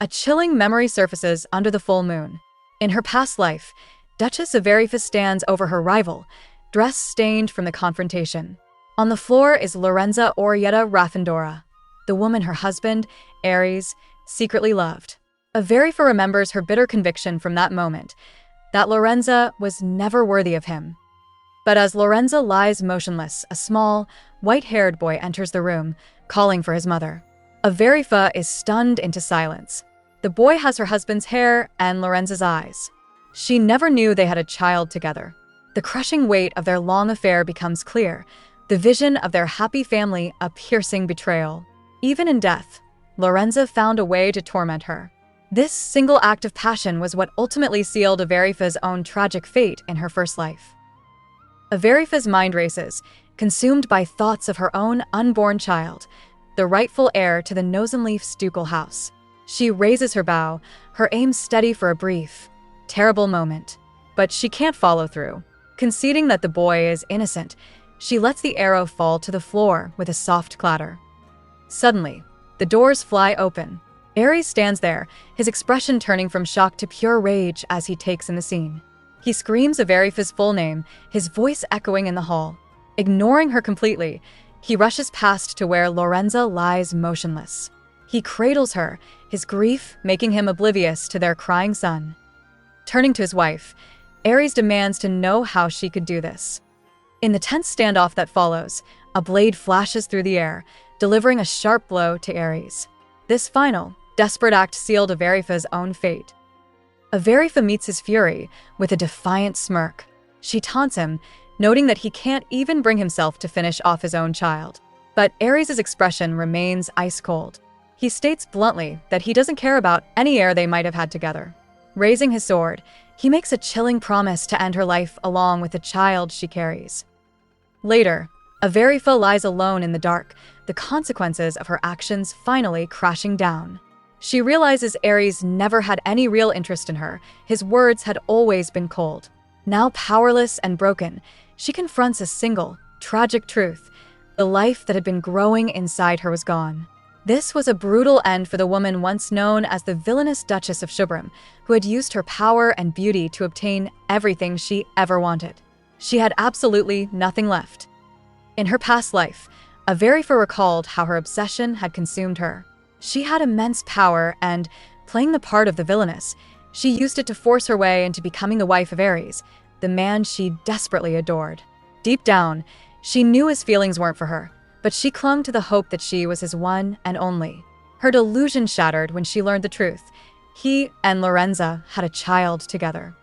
A chilling memory surfaces under the full moon. In her past life, Duchess of Verifus stands over her rival, dress stained from the confrontation. On the floor is Lorenza Orietta Raffendora, the woman her husband, Aries, secretly loved. Verifa remembers her bitter conviction from that moment, that Lorenza was never worthy of him. But as Lorenza lies motionless, a small, white-haired boy enters the room, calling for his mother. Verifa is stunned into silence. The boy has her husband's hair and Lorenza's eyes. She never knew they had a child together. The crushing weight of their long affair becomes clear, the vision of their happy family a piercing betrayal. Even in death, Lorenza found a way to torment her. This single act of passion was what ultimately sealed Verifa's own tragic fate in her first life. Verifa's mind races, consumed by thoughts of her own unborn child, the rightful heir to the Nosenleaf's ducal house. She raises her bow, her aim steady for a brief, terrible moment. But she can't follow through. Conceding that the boy is innocent, she lets the arrow fall to the floor with a soft clatter. Suddenly, the doors fly open. Aries stands there, his expression turning from shock to pure rage as he takes in the scene. He screams Verifa's full name, his voice echoing in the hall. Ignoring her completely, he rushes past to where Lorenza lies motionless. He cradles her, his grief making him oblivious to their crying son. Turning to his wife, Aries demands to know how she could do this. In the tense standoff that follows, a blade flashes through the air, delivering a sharp blow to Aries. This final, desperate act sealed Verifa's own fate. Verifa meets his fury with a defiant smirk. She taunts him, noting that he can't even bring himself to finish off his own child. But Aries' expression remains ice-cold. He states bluntly that he doesn't care about any heir they might have had together. Raising his sword, he makes a chilling promise to end her life along with the child she carries. Later, Verifa lies alone in the dark, the consequences of her actions finally crashing down. She realizes Aries never had any real interest in her. His words had always been cold. Now powerless and broken, she confronts a single, tragic truth. The life that had been growing inside her was gone. This was a brutal end for the woman once known as the villainous Duchess of Shubram, who had used her power and beauty to obtain everything she ever wanted. She had absolutely nothing left. In her past life, Verifa recalled how her obsession had consumed her. She had immense power and, playing the part of the villainess, she used it to force her way into becoming the wife of Aries, the man she desperately adored. Deep down, she knew his feelings weren't for her, but she clung to the hope that she was his one and only. Her delusion shattered when she learned the truth. He and Lorenza had a child together.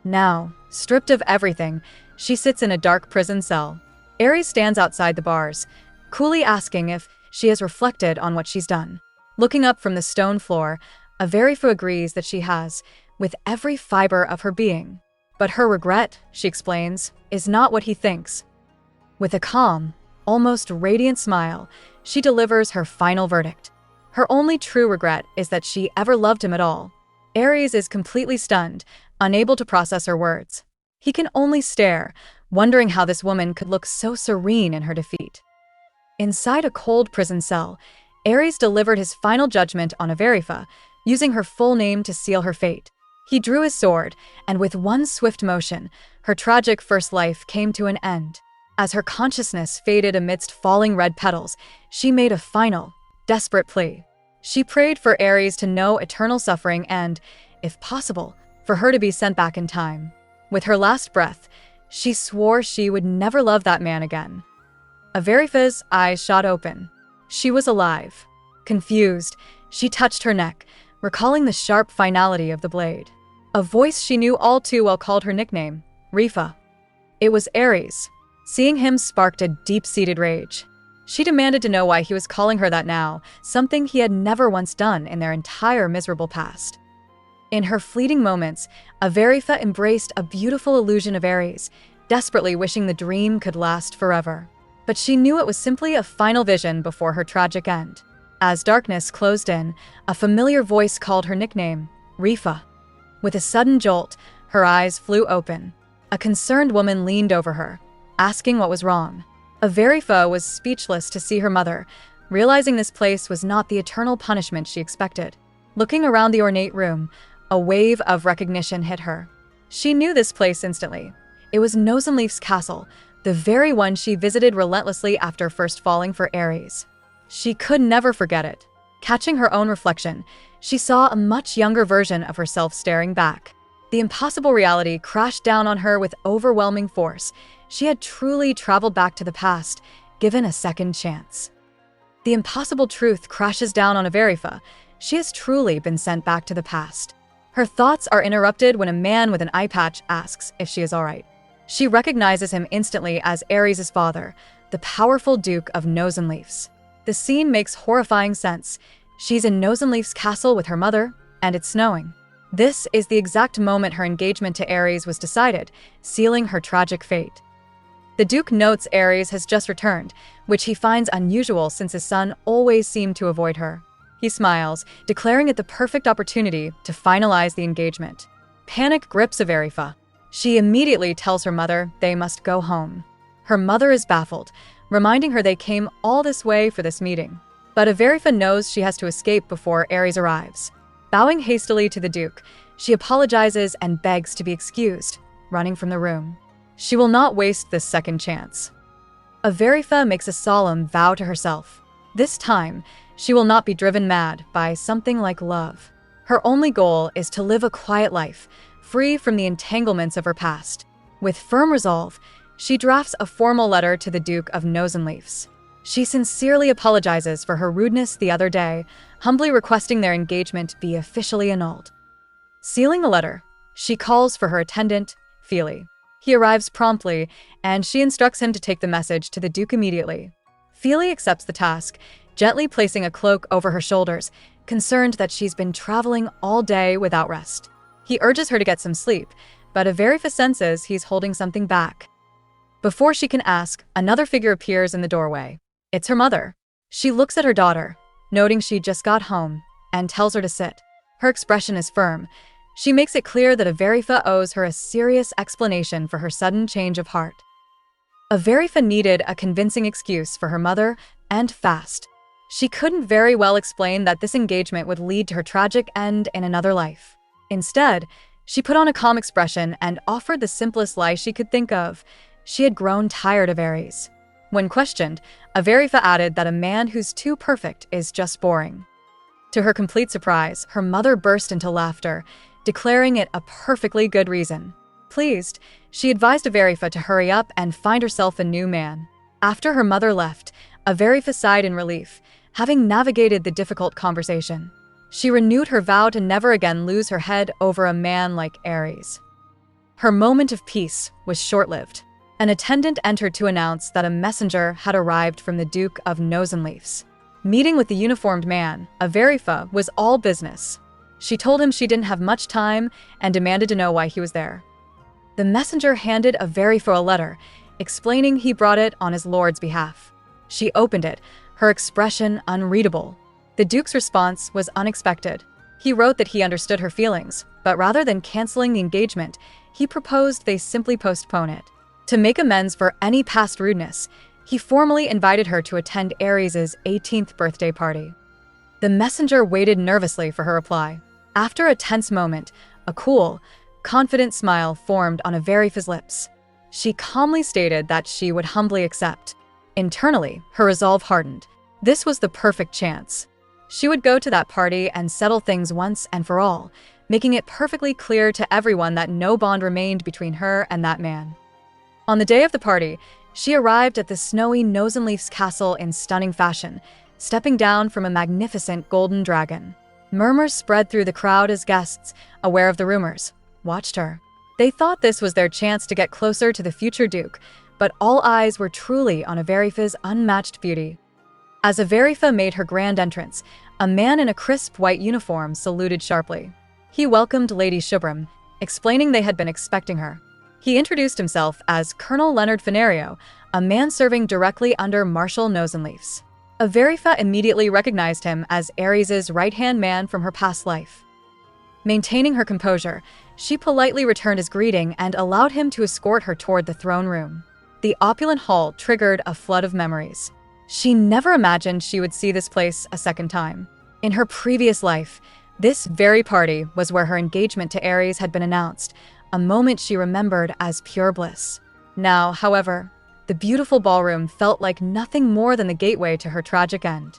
Now, stripped of everything, she sits in a dark prison cell. Aries stands outside the bars, coolly asking if she has reflected on what she's done. Looking up from the stone floor, Verifa agrees that she has, with every fiber of her being. But her regret, she explains, is not what he thinks. With a calm, almost radiant smile, she delivers her final verdict. Her only true regret is that she ever loved him at all. Aries is completely stunned, unable to process her words. He can only stare, wondering how this woman could look so serene in her defeat. Inside a cold prison cell, Aries delivered his final judgment on Verifa, using her full name to seal her fate. He drew his sword, and with one swift motion, her tragic first life came to an end. As her consciousness faded amidst falling red petals, she made a final, desperate plea. She prayed for Aries to know eternal suffering and, if possible, for her to be sent back in time. With her last breath, she swore she would never love that man again. Verifa's eyes shot open. She was alive. Confused, she touched her neck, recalling the sharp finality of the blade. A voice she knew all too well called her nickname, Rifa. It was Aries. Seeing him sparked a deep-seated rage. She demanded to know why he was calling her that now, something he had never once done in their entire miserable past. In her fleeting moments, Verifa embraced a beautiful illusion of Aries, desperately wishing the dream could last forever. But she knew it was simply a final vision before her tragic end. As darkness closed in, a familiar voice called her nickname, Rifa. With a sudden jolt, her eyes flew open. A concerned woman leaned over her, asking what was wrong. Verifa was speechless to see her mother, realizing this place was not the eternal punishment she expected. Looking around the ornate room, a wave of recognition hit her. She knew this place instantly. It was Nozenleaf's castle, the very one she visited relentlessly after first falling for Aries. She could never forget it. Catching her own reflection, she saw a much younger version of herself staring back. The impossible reality crashed down on her with overwhelming force. She had truly traveled back to the past, given a second chance. The impossible truth crashes down on Averifa. She has truly been sent back to the past. Her thoughts are interrupted when a man with an eye patch asks if she is alright. She recognizes him instantly as Aries' father, the powerful Duke of Nozenleafs. The scene makes horrifying sense. She's in Nozenleaf's castle with her mother, and it's snowing. This is the exact moment her engagement to Aries was decided, sealing her tragic fate. The Duke notes Aries has just returned, which he finds unusual since his son always seemed to avoid her. He smiles, declaring it the perfect opportunity to finalize the engagement. Panic grips Averifa. She immediately tells her mother they must go home. Her mother is baffled, reminding her they came all this way for this meeting. But Averifa knows she has to escape before Aries arrives. Bowing hastily to the Duke, she apologizes and begs to be excused, running from the room. She will not waste this second chance. Averifa makes a solemn vow to herself. This time, she will not be driven mad by something like love. Her only goal is to live a quiet life, free from the entanglements of her past. With firm resolve, she drafts a formal letter to the Duke of Nozenleafs. She sincerely apologizes for her rudeness the other day, humbly requesting their engagement be officially annulled. Sealing the letter, she calls for her attendant, Feely. He arrives promptly, and she instructs him to take the message to the Duke immediately. Feely accepts the task, gently placing a cloak over her shoulders, concerned that she's been traveling all day without rest. He urges her to get some sleep, but Averifa senses he's holding something back. Before she can ask, another figure appears in the doorway. It's her mother. She looks at her daughter, noting she just got home, and tells her to sit. Her expression is firm. She makes it clear that Averifa owes her a serious explanation for her sudden change of heart. Averifa needed a convincing excuse for her mother, and fast. She couldn't very well explain that this engagement would lead to her tragic end in another life. Instead, she put on a calm expression and offered the simplest lie she could think of. She had grown tired of Aries. When questioned, Averifa added that a man who's too perfect is just boring. To her complete surprise, her mother burst into laughter, declaring it a perfectly good reason. Pleased, she advised Averifa to hurry up and find herself a new man. After her mother left, Averifa sighed in relief, having navigated the difficult conversation. She renewed her vow to never again lose her head over a man like Aries. Her moment of peace was short-lived. An attendant entered to announce that a messenger had arrived from the Duke of Nozenleafs. Meeting with the uniformed man, Averifa was all business. She told him she didn't have much time and demanded to know why he was there. The messenger handed Averifa a letter, explaining he brought it on his lord's behalf. She opened it, her expression unreadable. The Duke's response was unexpected. He wrote that he understood her feelings, but rather than canceling the engagement, he proposed they simply postpone it. To make amends for any past rudeness, he formally invited her to attend Aries' 18th birthday party. The messenger waited nervously for her reply. After a tense moment, a cool, confident smile formed on Averifa's lips. She calmly stated that she would humbly accept. Internally, her resolve hardened. This was the perfect chance. She would go to that party and settle things once and for all, making it perfectly clear to everyone that no bond remained between her and that man. On the day of the party, she arrived at the snowy Nozenleaf's castle in stunning fashion, stepping down from a magnificent golden dragon. Murmurs spread through the crowd as guests, aware of the rumors, watched her. They thought this was their chance to get closer to the future Duke, but all eyes were truly on Averifa's unmatched beauty. As Averifa made her grand entrance, a man in a crisp white uniform saluted sharply. He welcomed Lady Shubram, explaining they had been expecting her. He introduced himself as Colonel Leonard Fenario, a man serving directly under Marshal Nozenleafs. Averifa immediately recognized him as Aries' right-hand man from her past life. Maintaining her composure, she politely returned his greeting and allowed him to escort her toward the throne room. The opulent hall triggered a flood of memories. She never imagined she would see this place a second time. In her previous life, This very party was where her engagement to Aries had been announced, a moment she remembered as pure bliss. Now, however, the beautiful ballroom felt like nothing more than the gateway to her tragic end.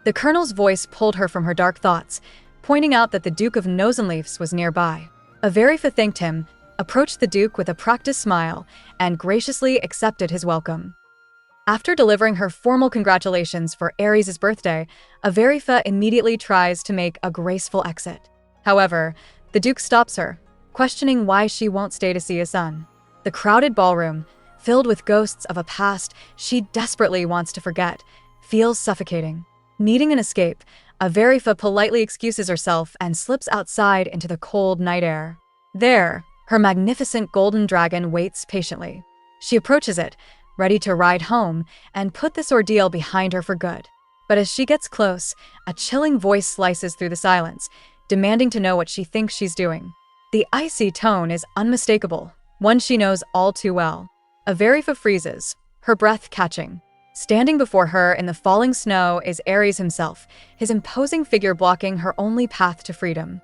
The colonel's voice pulled her from her dark thoughts, pointing out that the Duke of Nosenleafs was nearby. Averifa thanked him, approached the Duke with a practiced smile, and graciously accepted his welcome. After delivering her formal congratulations for Aries' birthday, Averifa immediately tries to make a graceful exit. However, the Duke stops her, questioning why she won't stay to see his son. The crowded ballroom, filled with ghosts of a past she desperately wants to forget, feels suffocating. Needing an escape, Averifa politely excuses herself and slips outside into the cold night air. There, her magnificent golden dragon waits patiently. She approaches it, ready to ride home and put this ordeal behind her for good. But as she gets close, a chilling voice slices through the silence, demanding to know what she thinks she's doing. The icy tone is unmistakable, one she knows all too well. Averifa freezes, her breath catching. Standing before her in the falling snow is Aries himself, his imposing figure blocking her only path to freedom.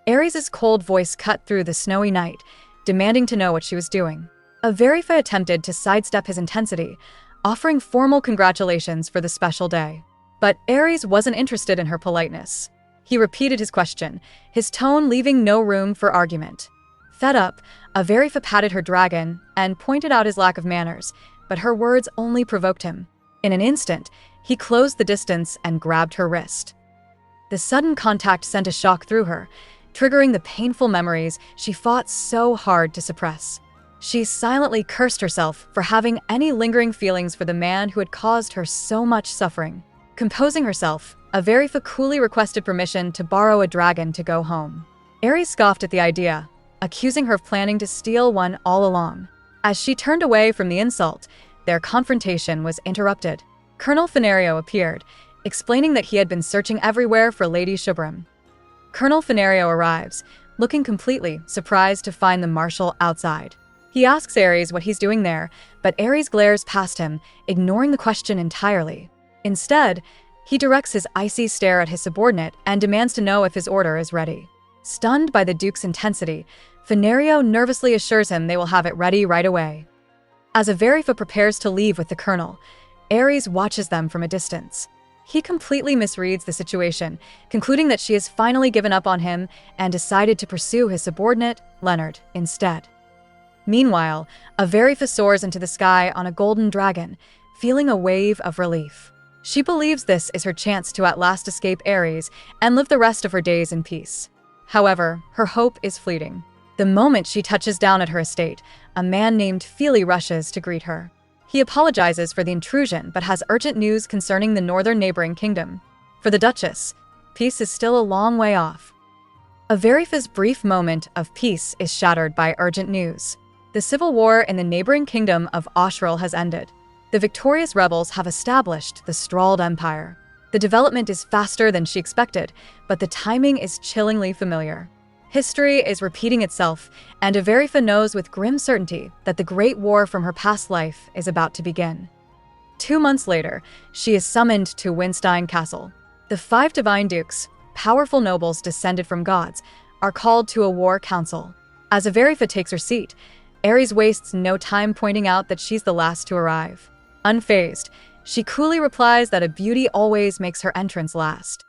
Aries' cold voice cut through the snowy night, demanding to know what she was doing. Averifa attempted to sidestep his intensity, offering formal congratulations for the special day. But Aries wasn't interested in her politeness. He repeated his question, his tone leaving no room for argument. Fed up, Averifa patted her dragon and pointed out his lack of manners, but her words only provoked him. In an instant, he closed the distance and grabbed her wrist. The sudden contact sent a shock through her, triggering the painful memories she fought so hard to suppress. She silently cursed herself for having any lingering feelings for the man who had caused her so much suffering. Composing herself, Averifa coolly requested permission to borrow a dragon to go home. Aries scoffed at the idea, accusing her of planning to steal one all along. As she turned away from the insult, their confrontation was interrupted. Colonel Fenario appeared, explaining that he had been searching everywhere for Lady Shubram. Colonel Fenario arrives, looking completely surprised to find the Marshal outside. He asks Aries what he's doing there, but Aries glares past him, ignoring the question entirely. Instead, he directs his icy stare at his subordinate and demands to know if his order is ready. Stunned by the Duke's intensity, Fenario nervously assures him they will have it ready right away. As Averifa prepares to leave with the colonel, Aries watches them from a distance. He completely misreads the situation, concluding that she has finally given up on him and decided to pursue his subordinate, Leonard, instead. Meanwhile, Averifa soars into the sky on a golden dragon, feeling a wave of relief. She believes this is her chance to at last escape Aries and live the rest of her days in peace. However, her hope is fleeting. The moment she touches down at her estate, a man named Feely rushes to greet her. He apologizes for the intrusion but has urgent news concerning the northern neighboring kingdom. For the Duchess, peace is still a long way off. Averifa's brief moment of peace is shattered by urgent news. The civil war in the neighboring kingdom of Oshral has ended. The victorious rebels have established the Strald Empire. The development is faster than she expected, but the timing is chillingly familiar. History is repeating itself, and Averifa knows with grim certainty that the Great War from her past life is about to begin. 2 months later, she is summoned to Winstein Castle. The 5 divine dukes, powerful nobles descended from gods, are called to a war council. As Averifa takes her seat, Aries wastes no time pointing out that she's the last to arrive. Unfazed, she coolly replies that a beauty always makes her entrance last.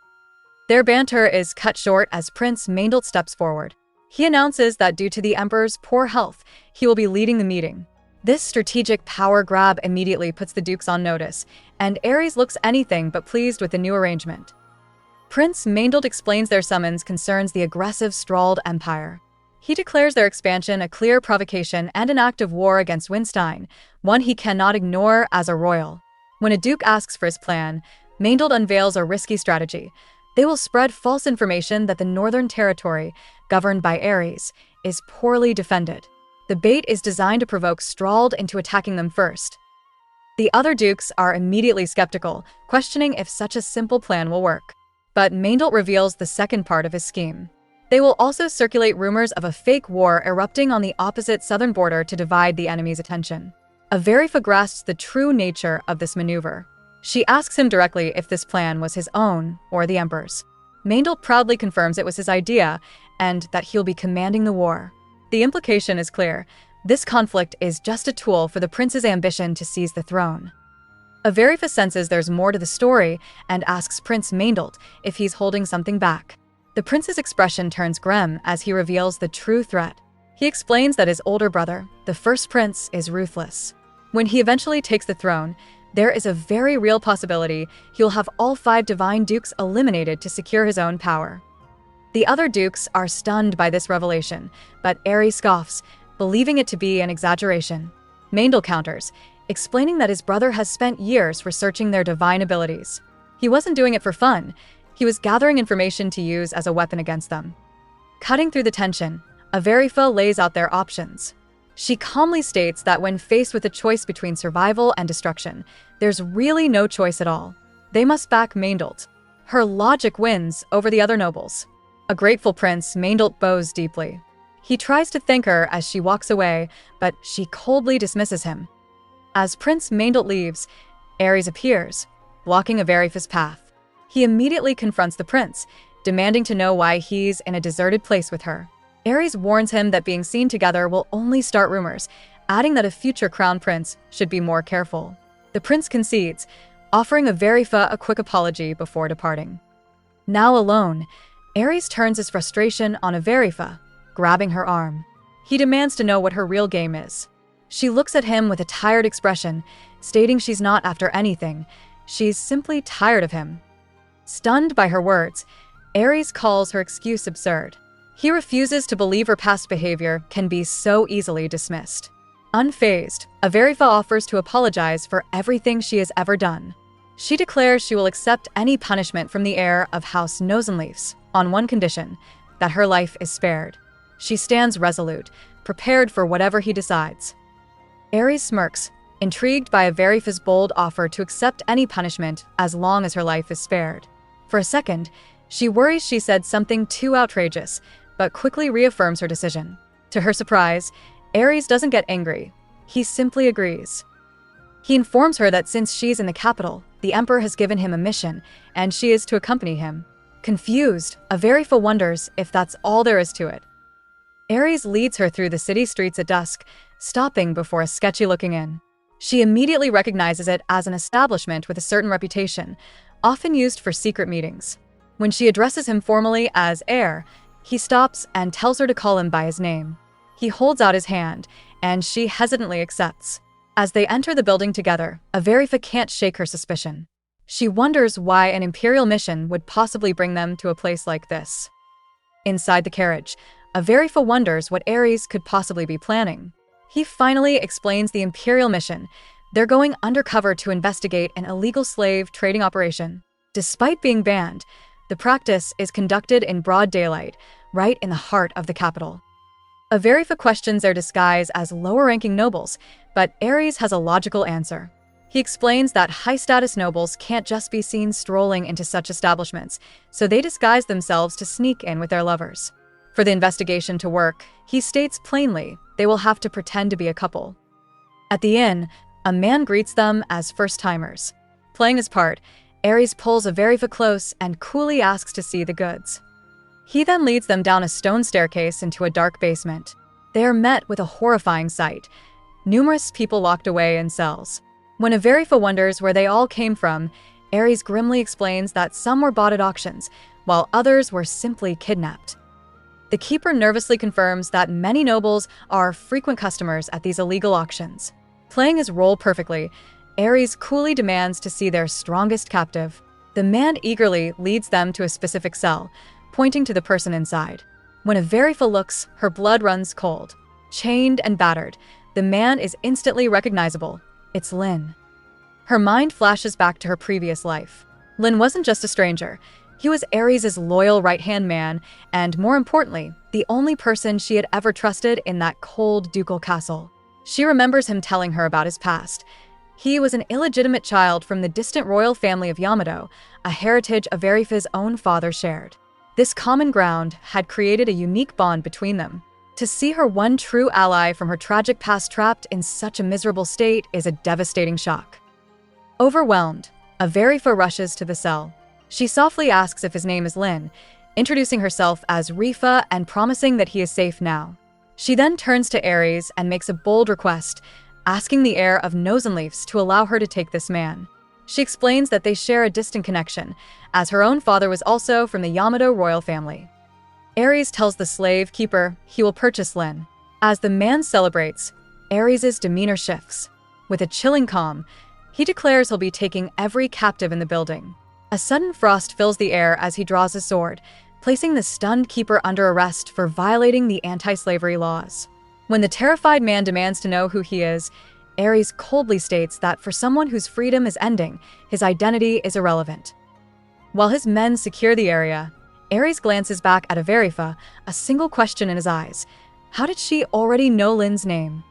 Their banter is cut short as Prince Maindelt steps forward. He announces that due to the Emperor's poor health, he will be leading the meeting. This strategic power grab immediately puts the dukes on notice, and Aries looks anything but pleased with the new arrangement. Prince Maindelt explains their summons concerns the aggressive Strald Empire. He declares their expansion a clear provocation and an act of war against Winstein, one he cannot ignore as a royal. When a duke asks for his plan, Maindelt unveils a risky strategy. They will spread false information that the Northern Territory, governed by Aries, is poorly defended. The bait is designed to provoke Strald into attacking them first. The other dukes are immediately skeptical, questioning if such a simple plan will work. But Maindelt reveals the second part of his scheme. They will also circulate rumors of a fake war erupting on the opposite southern border to divide the enemy's attention. Averifa grasps the true nature of this maneuver. She asks him directly if this plan was his own or the Emperor's. Maindelt proudly confirms it was his idea and that he'll be commanding the war. The implication is clear. This conflict is just a tool for the prince's ambition to seize the throne. Everyfa senses there's more to the story and asks Prince Maindelt if he's holding something back. The prince's expression turns grim as he reveals the true threat. He explains that his older brother, the first prince, is ruthless. When he eventually takes the throne, there is a very real possibility he'll have all 5 divine dukes eliminated to secure his own power. The other dukes are stunned by this revelation, but Aries scoffs, believing it to be an exaggeration. Maindelt counters, explaining that his brother has spent years researching their divine abilities. He wasn't doing it for fun. He was gathering information to use as a weapon against them. Cutting through the tension, Everyfa lays out their options. She calmly states that when faced with a choice between survival and destruction, there's really no choice at all. They must back Maindelt. Her logic wins over the other nobles. A grateful prince, Maindelt bows deeply. He tries to thank her as she walks away, but she coldly dismisses him. As Prince Maindelt leaves, Aries appears, blocking Everyfa's path. He immediately confronts the prince, demanding to know why he's in a deserted place with her. Aries warns him that being seen together will only start rumors, adding that a future crown prince should be more careful. The prince concedes, offering Everyfa a quick apology before departing. Now alone, Aries turns his frustration on Everyfa, grabbing her arm. He demands to know what her real game is. She looks at him with a tired expression, stating she's not after anything. She's simply tired of him. Stunned by her words, Aries calls her excuse absurd. He refuses to believe her past behavior can be so easily dismissed. Unfazed, Everyfa offers to apologize for everything she has ever done. She declares she will accept any punishment from the heir of House Nosenleafs, on one condition, that her life is spared. She stands resolute, prepared for whatever he decides. Aries smirks, intrigued by Everyfa's bold offer to accept any punishment as long as her life is spared. For a second, she worries she said something too outrageous, but quickly reaffirms her decision. To her surprise, Aries doesn't get angry. He simply agrees. He informs her that since she's in the capital, the Emperor has given him a mission, and she is to accompany him. Confused, Everyfa wonders if that's all there is to it. Aries leads her through the city streets at dusk, stopping before a sketchy-looking inn. She immediately recognizes it as an establishment with a certain reputation, often used for secret meetings. When she addresses him formally as heir, he stops and tells her to call him by his name. He holds out his hand, and she hesitantly accepts. As they enter the building together, Everyfa can't shake her suspicion. She wonders why an Imperial mission would possibly bring them to a place like this. Inside the carriage, Everyfa wonders what Aries could possibly be planning. He finally explains the Imperial mission. They're going undercover to investigate an illegal slave trading operation. Despite being banned, the practice is conducted in broad daylight, right in the heart of the capital. Everyfa questions their disguise as lower-ranking nobles, but Aries has a logical answer. He explains that high-status nobles can't just be seen strolling into such establishments, so they disguise themselves to sneak in with their lovers. For the investigation to work, he states plainly they will have to pretend to be a couple. At the inn, a man greets them as first-timers. Playing his part, Aries pulls Everyfa close and coolly asks to see the goods. He then leads them down a stone staircase into a dark basement. They are met with a horrifying sight. Numerous people locked away in cells. When Everyfa wonders where they all came from, Aries grimly explains that some were bought at auctions, while others were simply kidnapped. The keeper nervously confirms that many nobles are frequent customers at these illegal auctions. Playing his role perfectly, Aries coolly demands to see their strongest captive. The man eagerly leads them to a specific cell, pointing to the person inside. When Everyfa looks, her blood runs cold. Chained and battered, the man is instantly recognizable. It's Lin. Her mind flashes back to her previous life. Lin wasn't just a stranger. He was Aries' loyal right-hand man, and more importantly, the only person she had ever trusted in that cold ducal castle. She remembers him telling her about his past. He was an illegitimate child from the distant royal family of Yamato, a heritage Everyfa's own father shared. This common ground had created a unique bond between them. To see her one true ally from her tragic past trapped in such a miserable state is a devastating shock. Overwhelmed, Everyfa rushes to the cell. She softly asks if his name is Lin, introducing herself as Rifa and promising that he is safe now. She then turns to Aries and makes a bold request, asking the heir of Nosenleafs to allow her to take this man. She explains that they share a distant connection, as her own father was also from the Yamato royal family. Aries tells the slave keeper he will purchase Lin. As the man celebrates, Aries' demeanor shifts. With a chilling calm, he declares he'll be taking every captive in the building. A sudden frost fills the air as he draws his sword, placing the stunned keeper under arrest for violating the anti-slavery laws. When the terrified man demands to know who he is, Aries coldly states that for someone whose freedom is ending, his identity is irrelevant. While his men secure the area, Aries glances back at Averifa, a single question in his eyes. How did she already know Lin's name?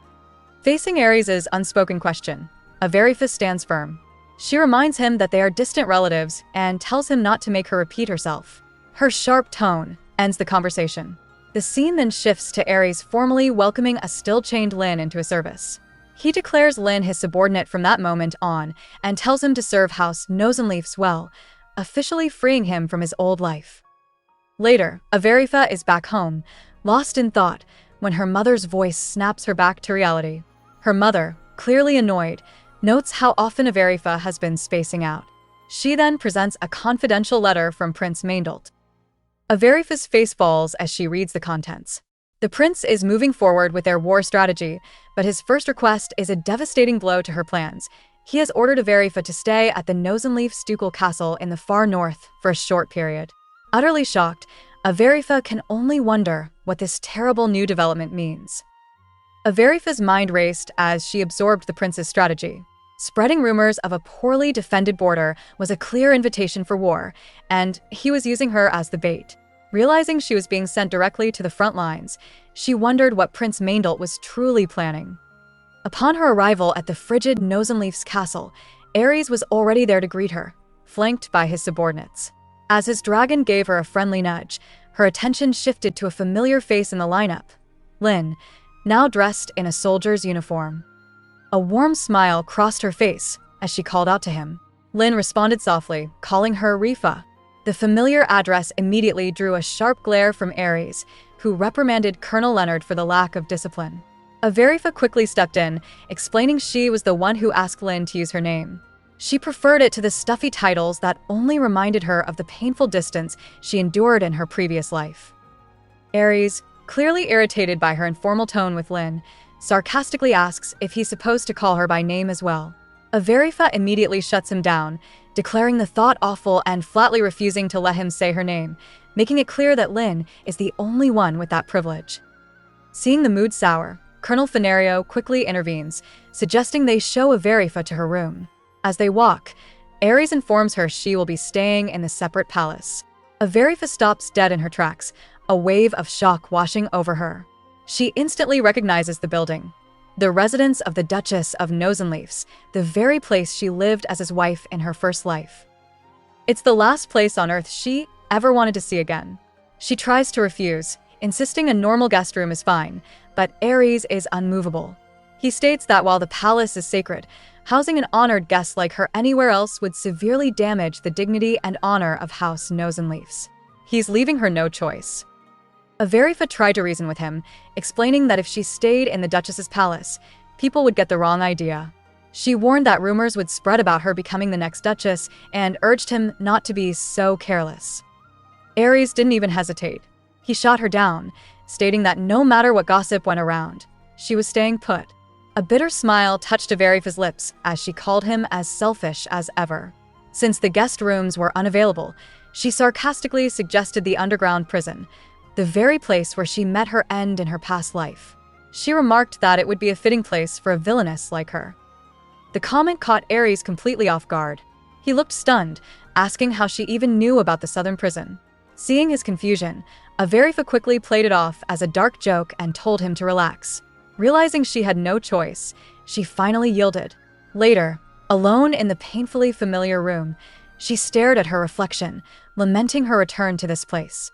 Facing Aries' unspoken question, Averifa stands firm. She reminds him that they are distant relatives and tells him not to make her repeat herself. Her sharp tone ends the conversation. The scene then shifts to Aries formally welcoming a still-chained Lin into his service. He declares Lin his subordinate from that moment on and tells him to serve House Nosenleafs well, officially freeing him from his old life. Later, Averifa is back home, lost in thought, when her mother's voice snaps her back to reality. Her mother, clearly annoyed, notes how often Averifa has been spacing out. She then presents a confidential letter from Prince Maindelt. Averifa's face falls as she reads the contents. The prince is moving forward with their war strategy, but his first request is a devastating blow to her plans. He has ordered Averifa to stay at the Nosenleafs ducal castle in the far north for a short period. Utterly shocked, Averifa can only wonder what this terrible new development means. Averifa's mind raced as she absorbed the prince's strategy. Spreading rumors of a poorly defended border was a clear invitation for war, and he was using her as the bait. Realizing she was being sent directly to the front lines, she wondered what Prince Maindelt was truly planning. Upon her arrival at the frigid Nosenleafs castle, Aries was already there to greet her, flanked by his subordinates. As his dragon gave her a friendly nudge, her attention shifted to a familiar face in the lineup, Lin, now dressed in a soldier's uniform. A warm smile crossed her face as she called out to him. Lin responded softly, calling her Rifa. The familiar address immediately drew a sharp glare from Aries, who reprimanded Colonel Leonard for the lack of discipline. Averifa quickly stepped in, explaining she was the one who asked Lin to use her name. She preferred it to the stuffy titles that only reminded her of the painful distance she endured in her previous life. Aries, clearly irritated by her informal tone with Lin, sarcastically asks if he's supposed to call her by name as well. Averifa immediately shuts him down, declaring the thought awful and flatly refusing to let him say her name, making it clear that Lin is the only one with that privilege. Seeing the mood sour, Colonel Fenario quickly intervenes, suggesting they show Averifa to her room. As they walk, Aries informs her she will be staying in the separate palace. Averifa stops dead in her tracks, a wave of shock washing over her. She instantly recognizes the building, the residence of the Duchess of Nosenleafs, the very place she lived as his wife in her first life. It's the last place on Earth she ever wanted to see again. She tries to refuse, insisting a normal guest room is fine, but Aries is unmovable. He states that while the palace is sacred, housing an honored guest like her anywhere else would severely damage the dignity and honor of House Nosenleafs. He's leaving her no choice. Averifa tried to reason with him, explaining that if she stayed in the Duchess's palace, people would get the wrong idea. She warned that rumors would spread about her becoming the next Duchess and urged him not to be so careless. Aries didn't even hesitate. He shot her down, stating that no matter what gossip went around, she was staying put. A bitter smile touched Averifa's lips as she called him as selfish as ever. Since the guest rooms were unavailable, she sarcastically suggested the underground prison, the very place where she met her end in her past life. She remarked that it would be a fitting place for a villainess like her. The comment caught Aries completely off guard. He looked stunned, asking how she even knew about the southern prison. Seeing his confusion, Averifa quickly played it off as a dark joke and told him to relax. Realizing she had no choice, she finally yielded. Later, alone in the painfully familiar room, she stared at her reflection, lamenting her return to this place.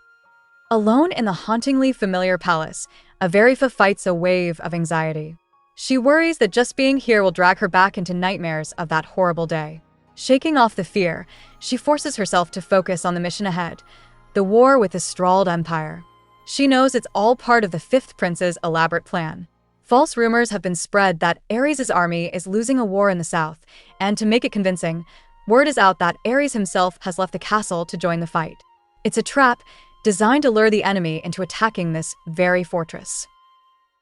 Alone in the hauntingly familiar palace, Averifa fights a wave of anxiety. She worries that just being here will drag her back into nightmares of that horrible day. Shaking off the fear, she forces herself to focus on the mission ahead, the war with the Strahd Empire. She knows it's all part of the Fifth Prince's elaborate plan. False rumors have been spread that Aries' army is losing a war in the south, and to make it convincing, word is out that Aries himself has left the castle to join the fight. It's a trap designed to lure the enemy into attacking this very fortress.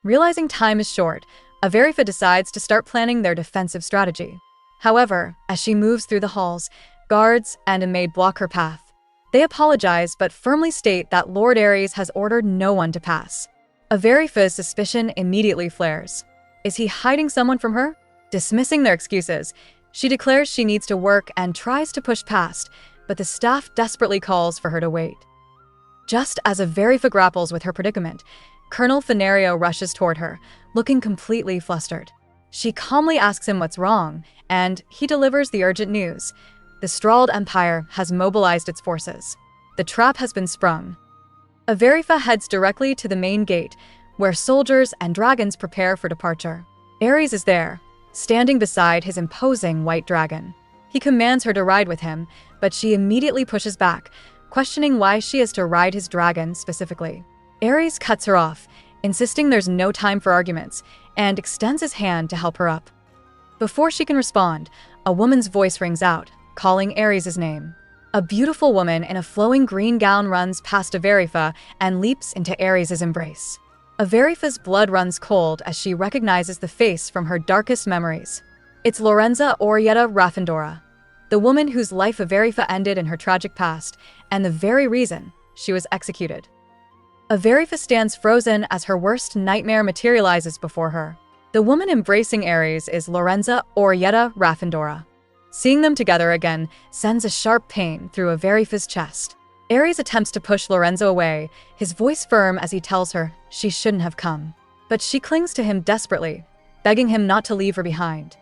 Realizing time is short, Overheard decides to start planning their defensive strategy. However, as she moves through the halls, guards and a maid block her path. They apologize but firmly state that Lord Aries has ordered no one to pass. Overheard's suspicion immediately flares. Is he hiding someone from her? Dismissing their excuses, she declares she needs to work and tries to push past, but the staff desperately calls for her to wait. Just as Overheard grapples with her predicament, Colonel Fenario rushes toward her, looking completely flustered. She calmly asks him what's wrong, and he delivers the urgent news. The Strahd Empire has mobilized its forces. The trap has been sprung. Overheard heads directly to the main gate, where soldiers and dragons prepare for departure. Aries is there, standing beside his imposing white dragon. He commands her to ride with him, but she immediately pushes back, questioning why she is to ride his dragon specifically. Aries cuts her off, insisting there's no time for arguments, and extends his hand to help her up. Before she can respond, a woman's voice rings out, calling Aries' name. A beautiful woman in a flowing green gown runs past Overheard and leaps into Aries' embrace. Overheard's blood runs cold as she recognizes the face from her darkest memories. It's Lorenza Orietta Rafendora, the woman whose life Overheard ended in her tragic past, and the very reason she was executed. Overheard stands frozen as her worst nightmare materializes before her. The woman embracing Aries is Lorenza Orietta Rafendora. Seeing them together again sends a sharp pain through Overheard's chest. Aries attempts to push Lorenza away, his voice firm as he tells her she shouldn't have come. But she clings to him desperately, begging him not to leave her behind.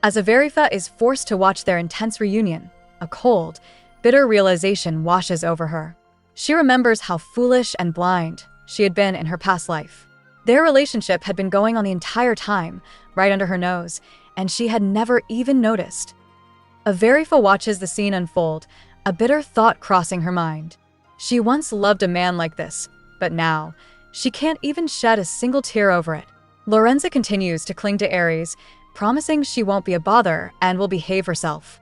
As Overheard is forced to watch their intense reunion, a cold, bitter realization washes over her. She remembers how foolish and blind she had been in her past life. Their relationship had been going on the entire time, right under her nose, and she had never even noticed. Overheard watches the scene unfold, a bitter thought crossing her mind. She once loved a man like this, but now, she can't even shed a single tear over it. Lorenza continues to cling to Aries, promising she won't be a bother and will behave herself.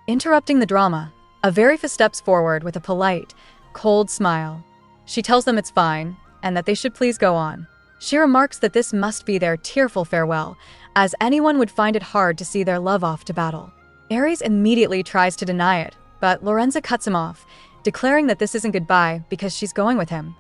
Interrupting the drama, Overheard steps forward with a polite, cold smile. She tells them it's fine, and that they should please go on. She remarks that this must be their tearful farewell, as anyone would find it hard to see their love off to battle. Aries immediately tries to deny it, but Lorenza cuts him off, declaring that this isn't goodbye because she's going with him.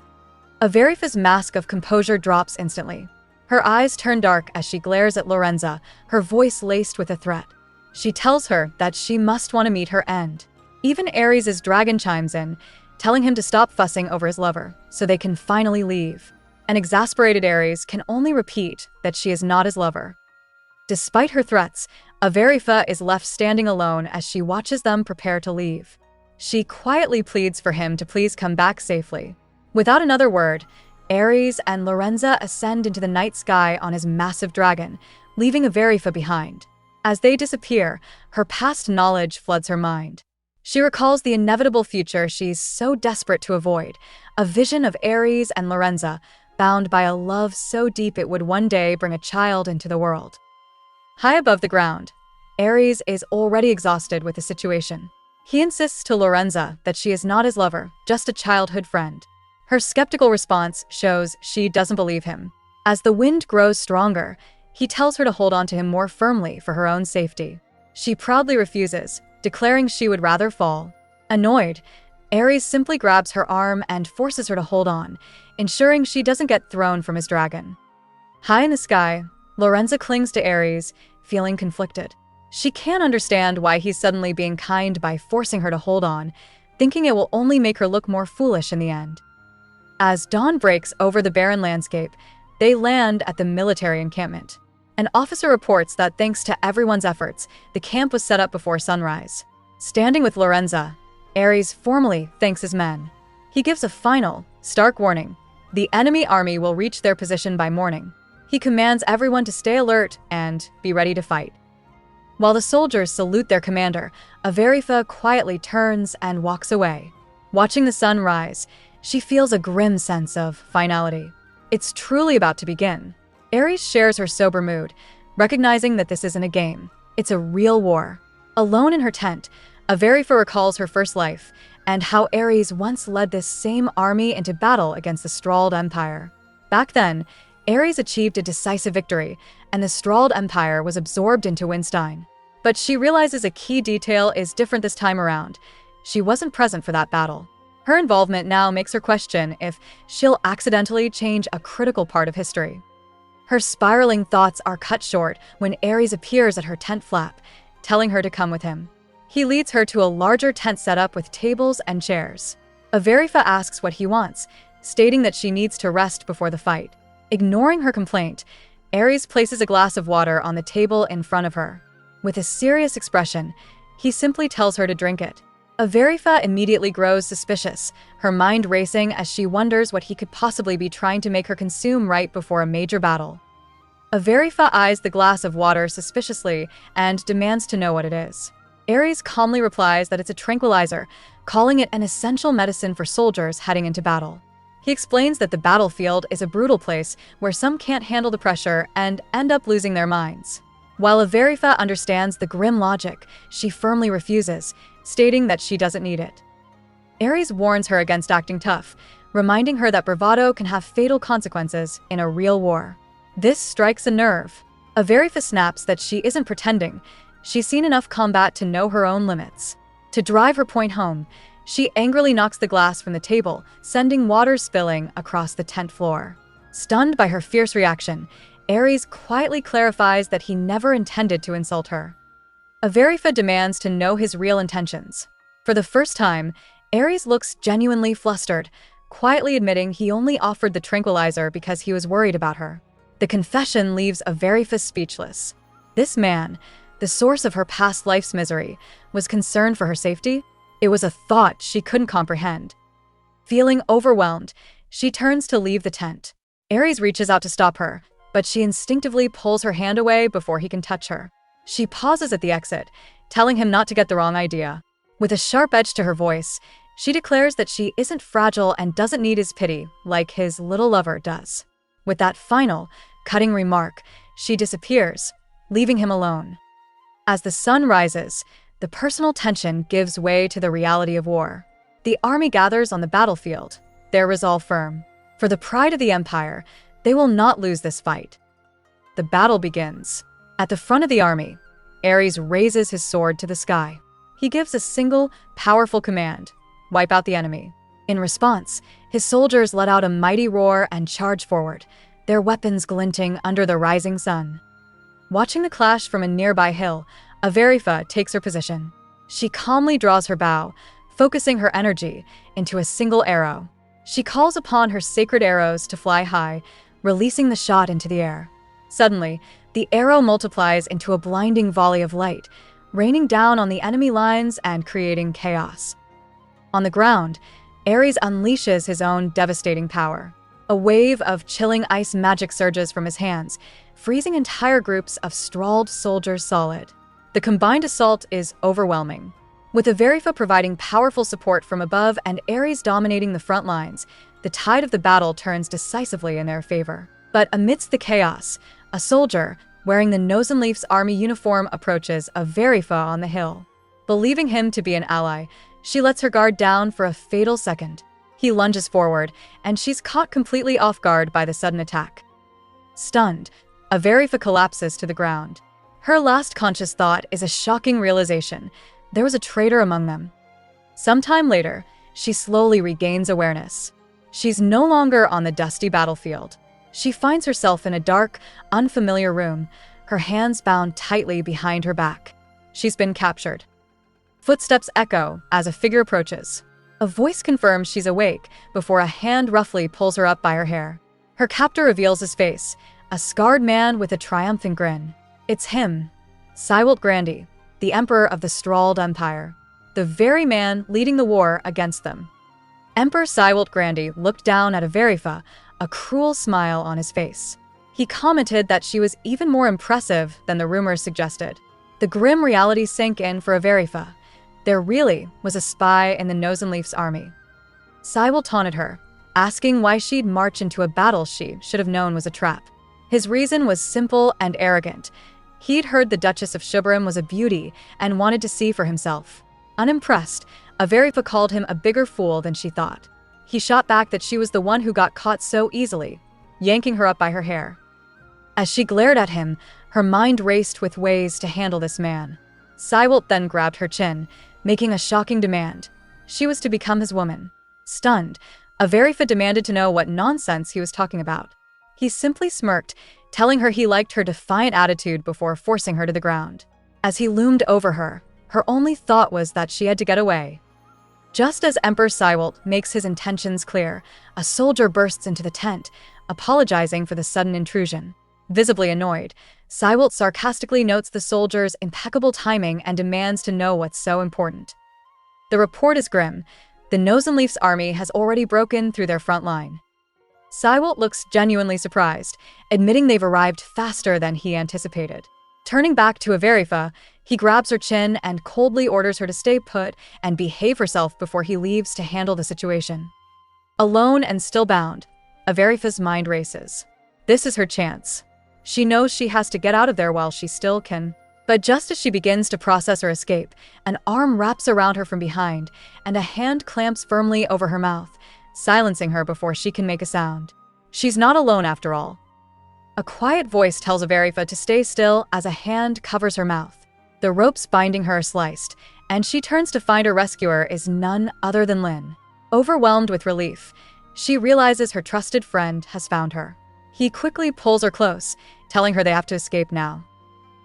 Overheard's mask of composure drops instantly. Her eyes turn dark as she glares at Lorenza, her voice laced with a threat. She tells her that she must want to meet her end. Even Aries' dragon chimes in, telling him to stop fussing over his lover, so they can finally leave. An exasperated Aries can only repeat that she is not his lover. Despite her threats, Overheard is left standing alone as she watches them prepare to leave. She quietly pleads for him to please come back safely. Without another word, Aries and Lorenza ascend into the night sky on his massive dragon, leaving Overheard behind. As they disappear, her past knowledge floods her mind. She recalls the inevitable future she's so desperate to avoid, a vision of Aries and Lorenza, bound by a love so deep it would one day bring a child into the world. High above the ground, Aries is already exhausted with the situation. He insists to Lorenza that she is not his lover, just a childhood friend. Her skeptical response shows she doesn't believe him. As the wind grows stronger, he tells her to hold on to him more firmly for her own safety. She proudly refuses, declaring she would rather fall. Annoyed, Aries simply grabs her arm and forces her to hold on, ensuring she doesn't get thrown from his dragon. High in the sky, Lorenza clings to Aries, feeling conflicted. She can't understand why he's suddenly being kind by forcing her to hold on, thinking it will only make her look more foolish in the end. As dawn breaks over the barren landscape, they land at the military encampment. An officer reports that thanks to everyone's efforts, the camp was set up before sunrise. Standing with Lorenza, Aries formally thanks his men. He gives a final, stark warning. The enemy army will reach their position by morning. He commands everyone to stay alert and be ready to fight. While the soldiers salute their commander, Averifa quietly turns and walks away. Watching the sun rise, she feels a grim sense of finality. It's truly about to begin. Aries shares her sober mood, recognizing that this isn't a game. It's a real war. Alone in her tent, Averifa recalls her first life and how Aries once led this same army into battle against the Strald Empire. Back then, Aries achieved a decisive victory, and the Strald Empire was absorbed into Winstein. But she realizes a key detail is different this time around. She wasn't present for that battle. Her involvement now makes her question if she'll accidentally change a critical part of history. Her spiraling thoughts are cut short when Aries appears at her tent flap, telling her to come with him. He leads her to a larger tent setup with tables and chairs. Averifa asks what he wants, stating that she needs to rest before the fight. Ignoring her complaint, Aries places a glass of water on the table in front of her. With a serious expression, he simply tells her to drink it. Averifa immediately grows suspicious, her mind racing as she wonders what he could possibly be trying to make her consume right before a major battle. Averifa eyes the glass of water suspiciously and demands to know what it is. Aries calmly replies that it's a tranquilizer, calling it an essential medicine for soldiers heading into battle. He explains that the battlefield is a brutal place where some can't handle the pressure and end up losing their minds. While Averifa understands the grim logic, she firmly refuses, stating that she doesn't need it. Aries warns her against acting tough, reminding her that bravado can have fatal consequences in a real war. This strikes a nerve. Averifa snaps that she isn't pretending. She's seen enough combat to know her own limits. To drive her point home, she angrily knocks the glass from the table, sending water spilling across the tent floor. Stunned by her fierce reaction, Aries quietly clarifies that he never intended to insult her. Averifa demands to know his real intentions. For the first time, Aries looks genuinely flustered, quietly admitting he only offered the tranquilizer because he was worried about her. The confession leaves Averifa speechless. This man, the source of her past life's misery, was concerned for her safety? It was a thought she couldn't comprehend. Feeling overwhelmed, she turns to leave the tent. Aries reaches out to stop her, but she instinctively pulls her hand away before he can touch her. She pauses at the exit, telling him not to get the wrong idea. With a sharp edge to her voice, she declares that she isn't fragile and doesn't need his pity like his little lover does. With that final, cutting remark, she disappears, leaving him alone. As the sun rises, the personal tension gives way to the reality of war. The army gathers on the battlefield, their resolve firm. For the pride of the Empire, they will not lose this fight. The battle begins. At the front of the army, Aries raises his sword to the sky. He gives a single, powerful command: wipe out the enemy. In response, his soldiers let out a mighty roar and charge forward, their weapons glinting under the rising sun. Watching the clash from a nearby hill, Averifa takes her position. She calmly draws her bow, focusing her energy into a single arrow. She calls upon her sacred arrows to fly high, releasing the shot into the air. Suddenly, the arrow multiplies into a blinding volley of light, raining down on the enemy lines and creating chaos. On the ground, Aries unleashes his own devastating power. A wave of chilling ice magic surges from his hands, freezing entire groups of Strald soldiers solid. The combined assault is overwhelming. With Averifa providing powerful support from above and Aries dominating the front lines, the tide of the battle turns decisively in their favor. But amidst the chaos, a soldier, wearing the Nozenleaf's army uniform, approaches Averifa on the hill. Believing him to be an ally, she lets her guard down for a fatal second. He lunges forward, and she's caught completely off guard by the sudden attack. Stunned, Averifa collapses to the ground. Her last conscious thought is a shocking realization: there was a traitor among them. Sometime later, she slowly regains awareness. She's no longer on the dusty battlefield. She finds herself in a dark, unfamiliar room, her hands bound tightly behind her back. She's been captured. Footsteps echo as a figure approaches. A voice confirms she's awake before a hand roughly pulls her up by her hair. Her captor reveals his face, a scarred man with a triumphant grin. It's him, Cywalt Grandy, the Emperor of the Strald Empire, the very man leading the war against them. Emperor Cywalt Grandy looked down at Averifa, a cruel smile on his face. He commented that she was even more impressive than the rumors suggested. The grim reality sank in for Averifa. There really was a spy in the Nozenleaf's army. Cywil taunted her, asking why she'd march into a battle she should have known was a trap. His reason was simple and arrogant. He'd heard the Duchess of Shubram was a beauty and wanted to see for himself. Unimpressed, Averifa called him a bigger fool than she thought. He shot back that she was the one who got caught so easily, yanking her up by her hair. As she glared at him, her mind raced with ways to handle this man. Cywil then grabbed her chin, making a shocking demand. She was to become his woman. Stunned, Averifa demanded to know what nonsense he was talking about. He simply smirked, telling her he liked her defiant attitude before forcing her to the ground. As he loomed over her, her only thought was that she had to get away. Just as Emperor Cywil makes his intentions clear, a soldier bursts into the tent, apologizing for the sudden intrusion. Visibly annoyed, Cywil sarcastically notes the soldier's impeccable timing and demands to know what's so important. The report is grim. The Nozenleaf's army has already broken through their front line. Cywil looks genuinely surprised, admitting they've arrived faster than he anticipated. Turning back to Averifa, he grabs her chin and coldly orders her to stay put and behave herself before he leaves to handle the situation. Alone and still bound, Averifa's mind races. This is her chance. She knows she has to get out of there while she still can. But just as she begins to process her escape, an arm wraps around her from behind, and a hand clamps firmly over her mouth, silencing her before she can make a sound. She's not alone after all. A quiet voice tells Averifa to stay still as a hand covers her mouth. The ropes binding her are sliced, and she turns to find her rescuer is none other than Lynn. Overwhelmed with relief, she realizes her trusted friend has found her. He quickly pulls her close, telling her they have to escape now.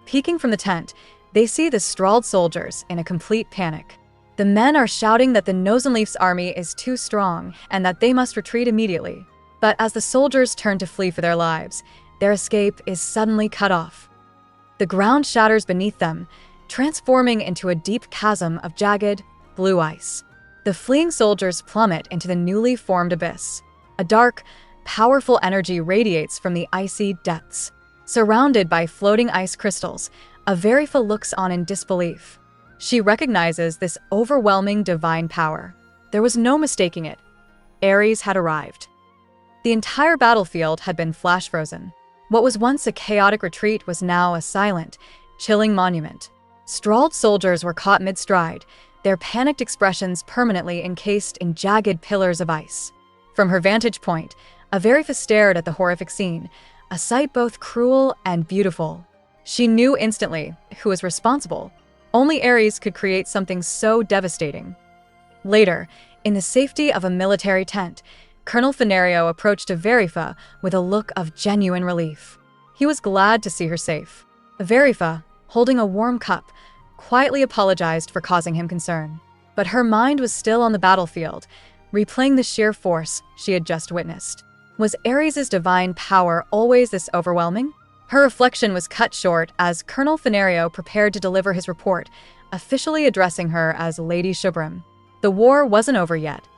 Peeking from the tent, they see the Strahd soldiers in a complete panic. The men are shouting that the Nozenleaf's army is too strong and that they must retreat immediately. But as the soldiers turn to flee for their lives, their escape is suddenly cut off. The ground shatters beneath them, transforming into a deep chasm of jagged, blue ice. The fleeing soldiers plummet into the newly formed abyss. A dark, powerful energy radiates from the icy depths. Surrounded by floating ice crystals, Averifa looks on in disbelief. She recognizes this overwhelming divine power. There was no mistaking it. Aries had arrived. The entire battlefield had been flash-frozen. What was once a chaotic retreat was now a silent, chilling monument. Strahd soldiers were caught mid-stride, their panicked expressions permanently encased in jagged pillars of ice. From her vantage point, Averifa stared at the horrific scene, a sight both cruel and beautiful. She knew instantly who was responsible. Only Aries could create something so devastating. Later, in the safety of a military tent, Colonel Fenario approached Averifa with a look of genuine relief. He was glad to see her safe. Averifa, holding a warm cup, quietly apologized for causing him concern. But her mind was still on the battlefield, replaying the sheer force she had just witnessed. Was Aries' divine power always this overwhelming? Her reflection was cut short as Colonel Fenario prepared to deliver his report, officially addressing her as Lady Shubram. The war wasn't over yet.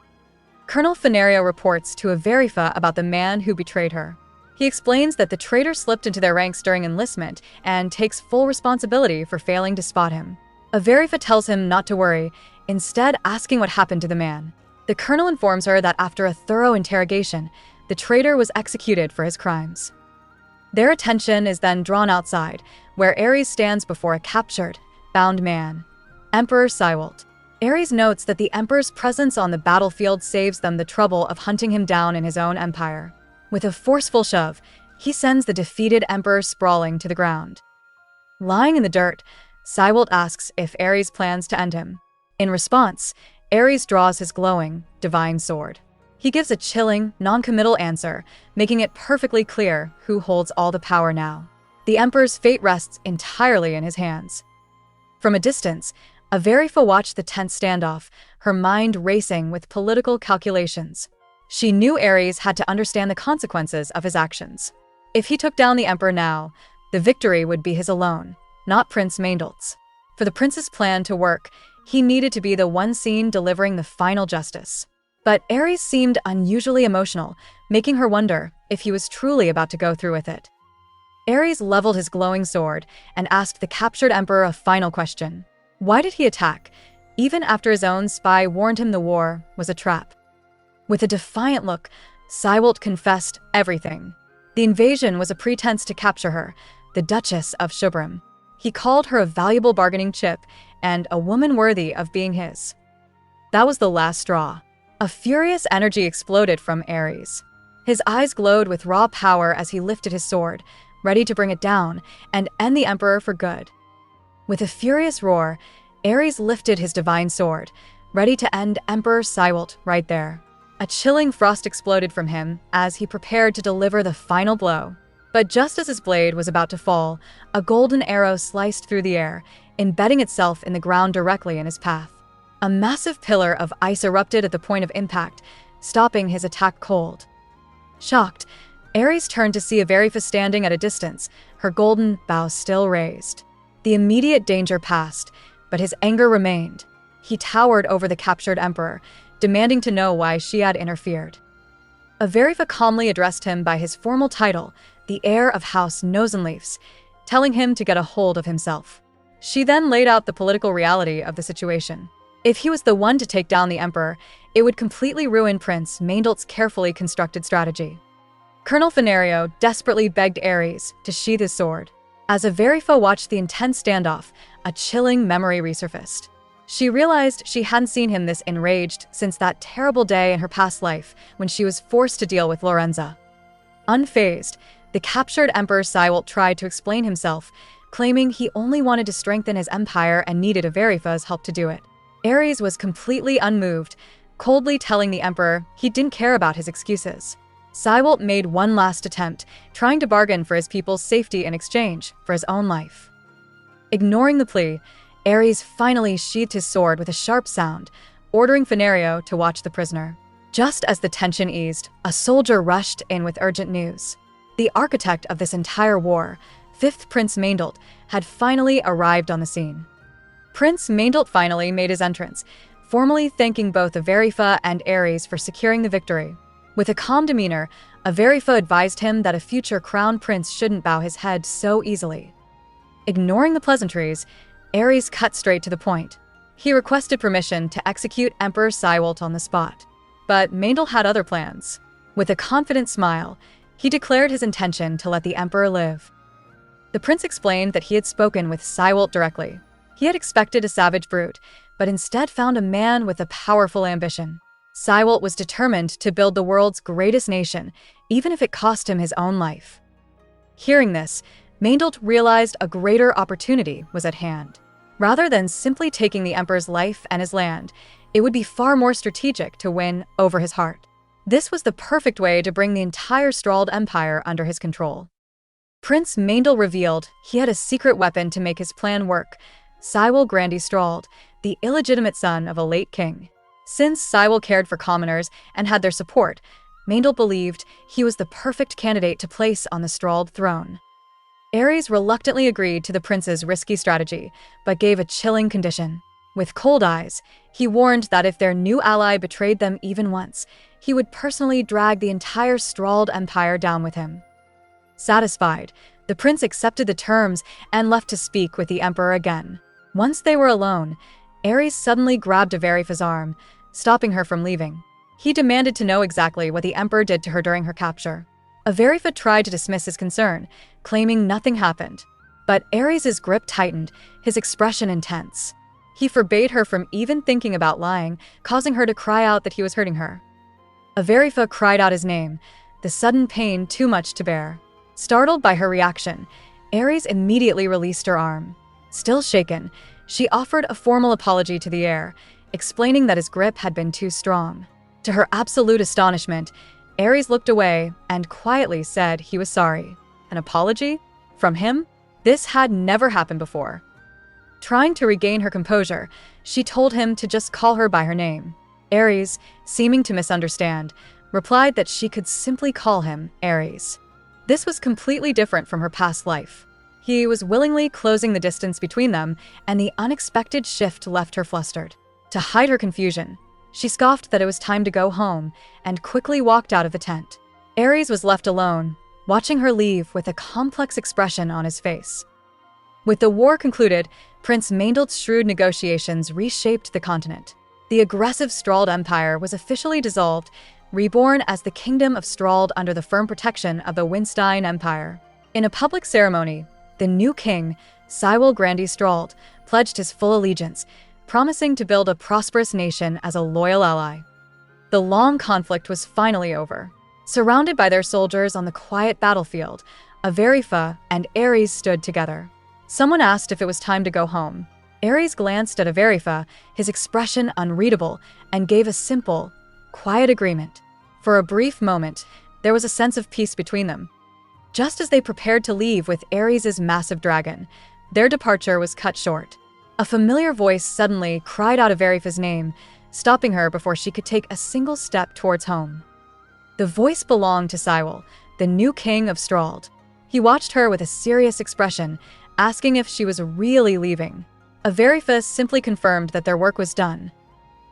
Colonel Fenario reports to Averifa about the man who betrayed her. He explains that the traitor slipped into their ranks during enlistment and takes full responsibility for failing to spot him. Averifa tells him not to worry, instead asking what happened to the man. The colonel informs her that after a thorough interrogation, the traitor was executed for his crimes. Their attention is then drawn outside, where Aries stands before a captured, bound man, Emperor Cywil. Aries notes that the Emperor's presence on the battlefield saves them the trouble of hunting him down in his own empire. With a forceful shove, he sends the defeated Emperor sprawling to the ground. Lying in the dirt, Cywil asks if Aries plans to end him. In response, Aries draws his glowing, divine sword. He gives a chilling, non-committal answer, making it perfectly clear who holds all the power now. The Emperor's fate rests entirely in his hands. From a distance, Averifa watched the tense standoff, her mind racing with political calculations. She knew Aries had to understand the consequences of his actions. If he took down the Emperor now, the victory would be his alone, not Prince Maindolt's. For the prince's plan to work, he needed to be the one seen delivering the final justice. But Aries seemed unusually emotional, making her wonder if he was truly about to go through with it. Aries leveled his glowing sword and asked the captured emperor a final question. Why did he attack, even after his own spy warned him the war was a trap? With a defiant look, Cywalt confessed everything. The invasion was a pretense to capture her, the Duchess of Shubram. He called her a valuable bargaining chip and a woman worthy of being his. That was the last straw. A furious energy exploded from Aries. His eyes glowed with raw power as he lifted his sword, ready to bring it down and end the Emperor for good. With a furious roar, Aries lifted his divine sword, ready to end Emperor Cywalt right there. A chilling frost exploded from him as he prepared to deliver the final blow. But just as his blade was about to fall, a golden arrow sliced through the air, embedding itself in the ground directly in his path. A massive pillar of ice erupted at the point of impact, stopping his attack cold. Shocked, Aries turned to see Overheard standing at a distance, her golden bow still raised. The immediate danger passed, but his anger remained. He towered over the captured emperor, demanding to know why she had interfered. Overheard calmly addressed him by his formal title, the heir of House Nosenleafs, telling him to get a hold of himself. She then laid out the political reality of the situation. If he was the one to take down the emperor, it would completely ruin Prince Maindolt's carefully constructed strategy. Colonel Fenario desperately begged Aries to sheath his sword. As Overheard watched the intense standoff, a chilling memory resurfaced. She realized she hadn't seen him this enraged since that terrible day in her past life when she was forced to deal with Lorenza. Unfazed, the captured Emperor Cywalt tried to explain himself, claiming he only wanted to strengthen his empire and needed Overheard's help to do it. Aries was completely unmoved, coldly telling the Emperor he didn't care about his excuses. Cywalt made one last attempt, trying to bargain for his people's safety in exchange for his own life. Ignoring the plea, Aries finally sheathed his sword with a sharp sound, ordering Fenario to watch the prisoner. Just as the tension eased, a soldier rushed in with urgent news. The architect of this entire war, 5th Prince Maindolt, had finally arrived on the scene. Prince Maindolt finally made his entrance, formally thanking both Overheard and Aries for securing the victory. With a calm demeanor, Overheard advised him that a future crown prince shouldn't bow his head so easily. Ignoring the pleasantries, Aries cut straight to the point. He requested permission to execute Emperor Cywalt on the spot. But Maindolt had other plans. With a confident smile, he declared his intention to let the Emperor live. The prince explained that he had spoken with Cywalt directly. He had expected a savage brute, but instead found a man with a powerful ambition. Cywalt was determined to build the world's greatest nation, even if it cost him his own life. Hearing this, Maindolt realized a greater opportunity was at hand. Rather than simply taking the Emperor's life and his land, it would be far more strategic to win over his heart. This was the perfect way to bring the entire Strahd Empire under his control. Prince Maindolt revealed he had a secret weapon to make his plan work, Cywal Grandi Strahd, the illegitimate son of a late king. Since Cywal cared for commoners and had their support, Maindolt believed he was the perfect candidate to place on the Strahd throne. Aries reluctantly agreed to the prince's risky strategy, but gave a chilling condition. With cold eyes, he warned that if their new ally betrayed them even once, he would personally drag the entire Strahd Empire down with him. Satisfied, the prince accepted the terms and left to speak with the Emperor again. Once they were alone, Aries suddenly grabbed Overheard's arm, stopping her from leaving. He demanded to know exactly what the Emperor did to her during her capture. Overheard tried to dismiss his concern, claiming nothing happened. But Aries' grip tightened, his expression intense. He forbade her from even thinking about lying, causing her to cry out that he was hurting her. Overheard cried out his name, the sudden pain too much to bear. Startled by her reaction, Aries immediately released her arm. Still shaken, she offered a formal apology to the heir, explaining that his grip had been too strong. To her absolute astonishment, Aries looked away and quietly said he was sorry. An apology? From him? This had never happened before. Trying to regain her composure, she told him to just call her by her name. Aries, seeming to misunderstand, replied that she could simply call him Aries. This was completely different from her past life. He was willingly closing the distance between them, and the unexpected shift left her flustered. To hide her confusion, she scoffed that it was time to go home and quickly walked out of the tent. Aries was left alone, watching her leave with a complex expression on his face. With the war concluded, Prince Maendelt's shrewd negotiations reshaped the continent. The aggressive Strald Empire was officially dissolved, reborn as the Kingdom of Strald under the firm protection of the Winstein Empire. In a public ceremony, the new king, Cywil Grandi Strald, pledged his full allegiance, promising to build a prosperous nation as a loyal ally. The long conflict was finally over. Surrounded by their soldiers on the quiet battlefield, Averifa and Aries stood together. Someone asked if it was time to go home. Aries glanced at Averifa, his expression unreadable, and gave a simple, quiet agreement. For a brief moment, there was a sense of peace between them. Just as they prepared to leave with Aries' massive dragon, their departure was cut short. A familiar voice suddenly cried out Averifa's name, stopping her before she could take a single step towards home. The voice belonged to Cywil, the new king of Strald. He watched her with a serious expression, asking if she was really leaving. Averifa simply confirmed that their work was done.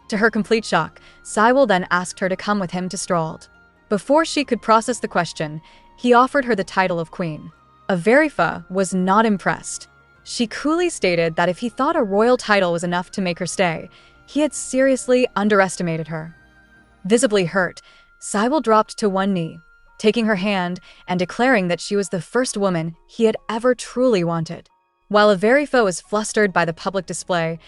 To her complete shock, Cywil then asked her to come with him to Strald. Before she could process the question, he offered her the title of queen. Averifa was not impressed. She coolly stated that if he thought a royal title was enough to make her stay, he had seriously underestimated her. Visibly hurt, Cywil dropped to one knee, taking her hand and declaring that she was the first woman he had ever truly wanted. While Averifa was flustered by the public display,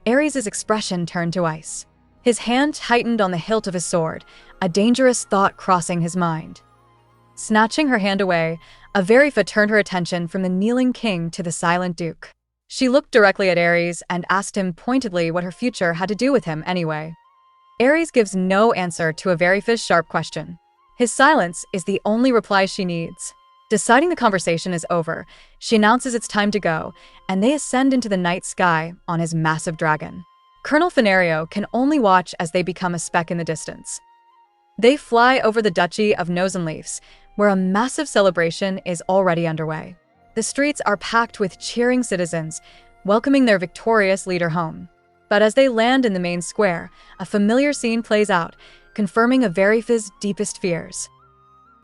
Aries' expression turned to ice. His hand tightened on the hilt of his sword, a dangerous thought crossing his mind. Snatching her hand away, Averifa turned her attention from the kneeling king to the silent duke. She looked directly at Aries and asked him pointedly what her future had to do with him anyway. Aries gives no answer to Averifa's sharp question. His silence is the only reply she needs. Deciding the conversation is over, she announces it's time to go, and they ascend into the night sky on his massive dragon. Colonel Fenario can only watch as they become a speck in the distance. They fly over the Duchy of Nosenleafs, where a massive celebration is already underway. The streets are packed with cheering citizens, welcoming their victorious leader home. But as they land in the main square, a familiar scene plays out, confirming Averifa's deepest fears.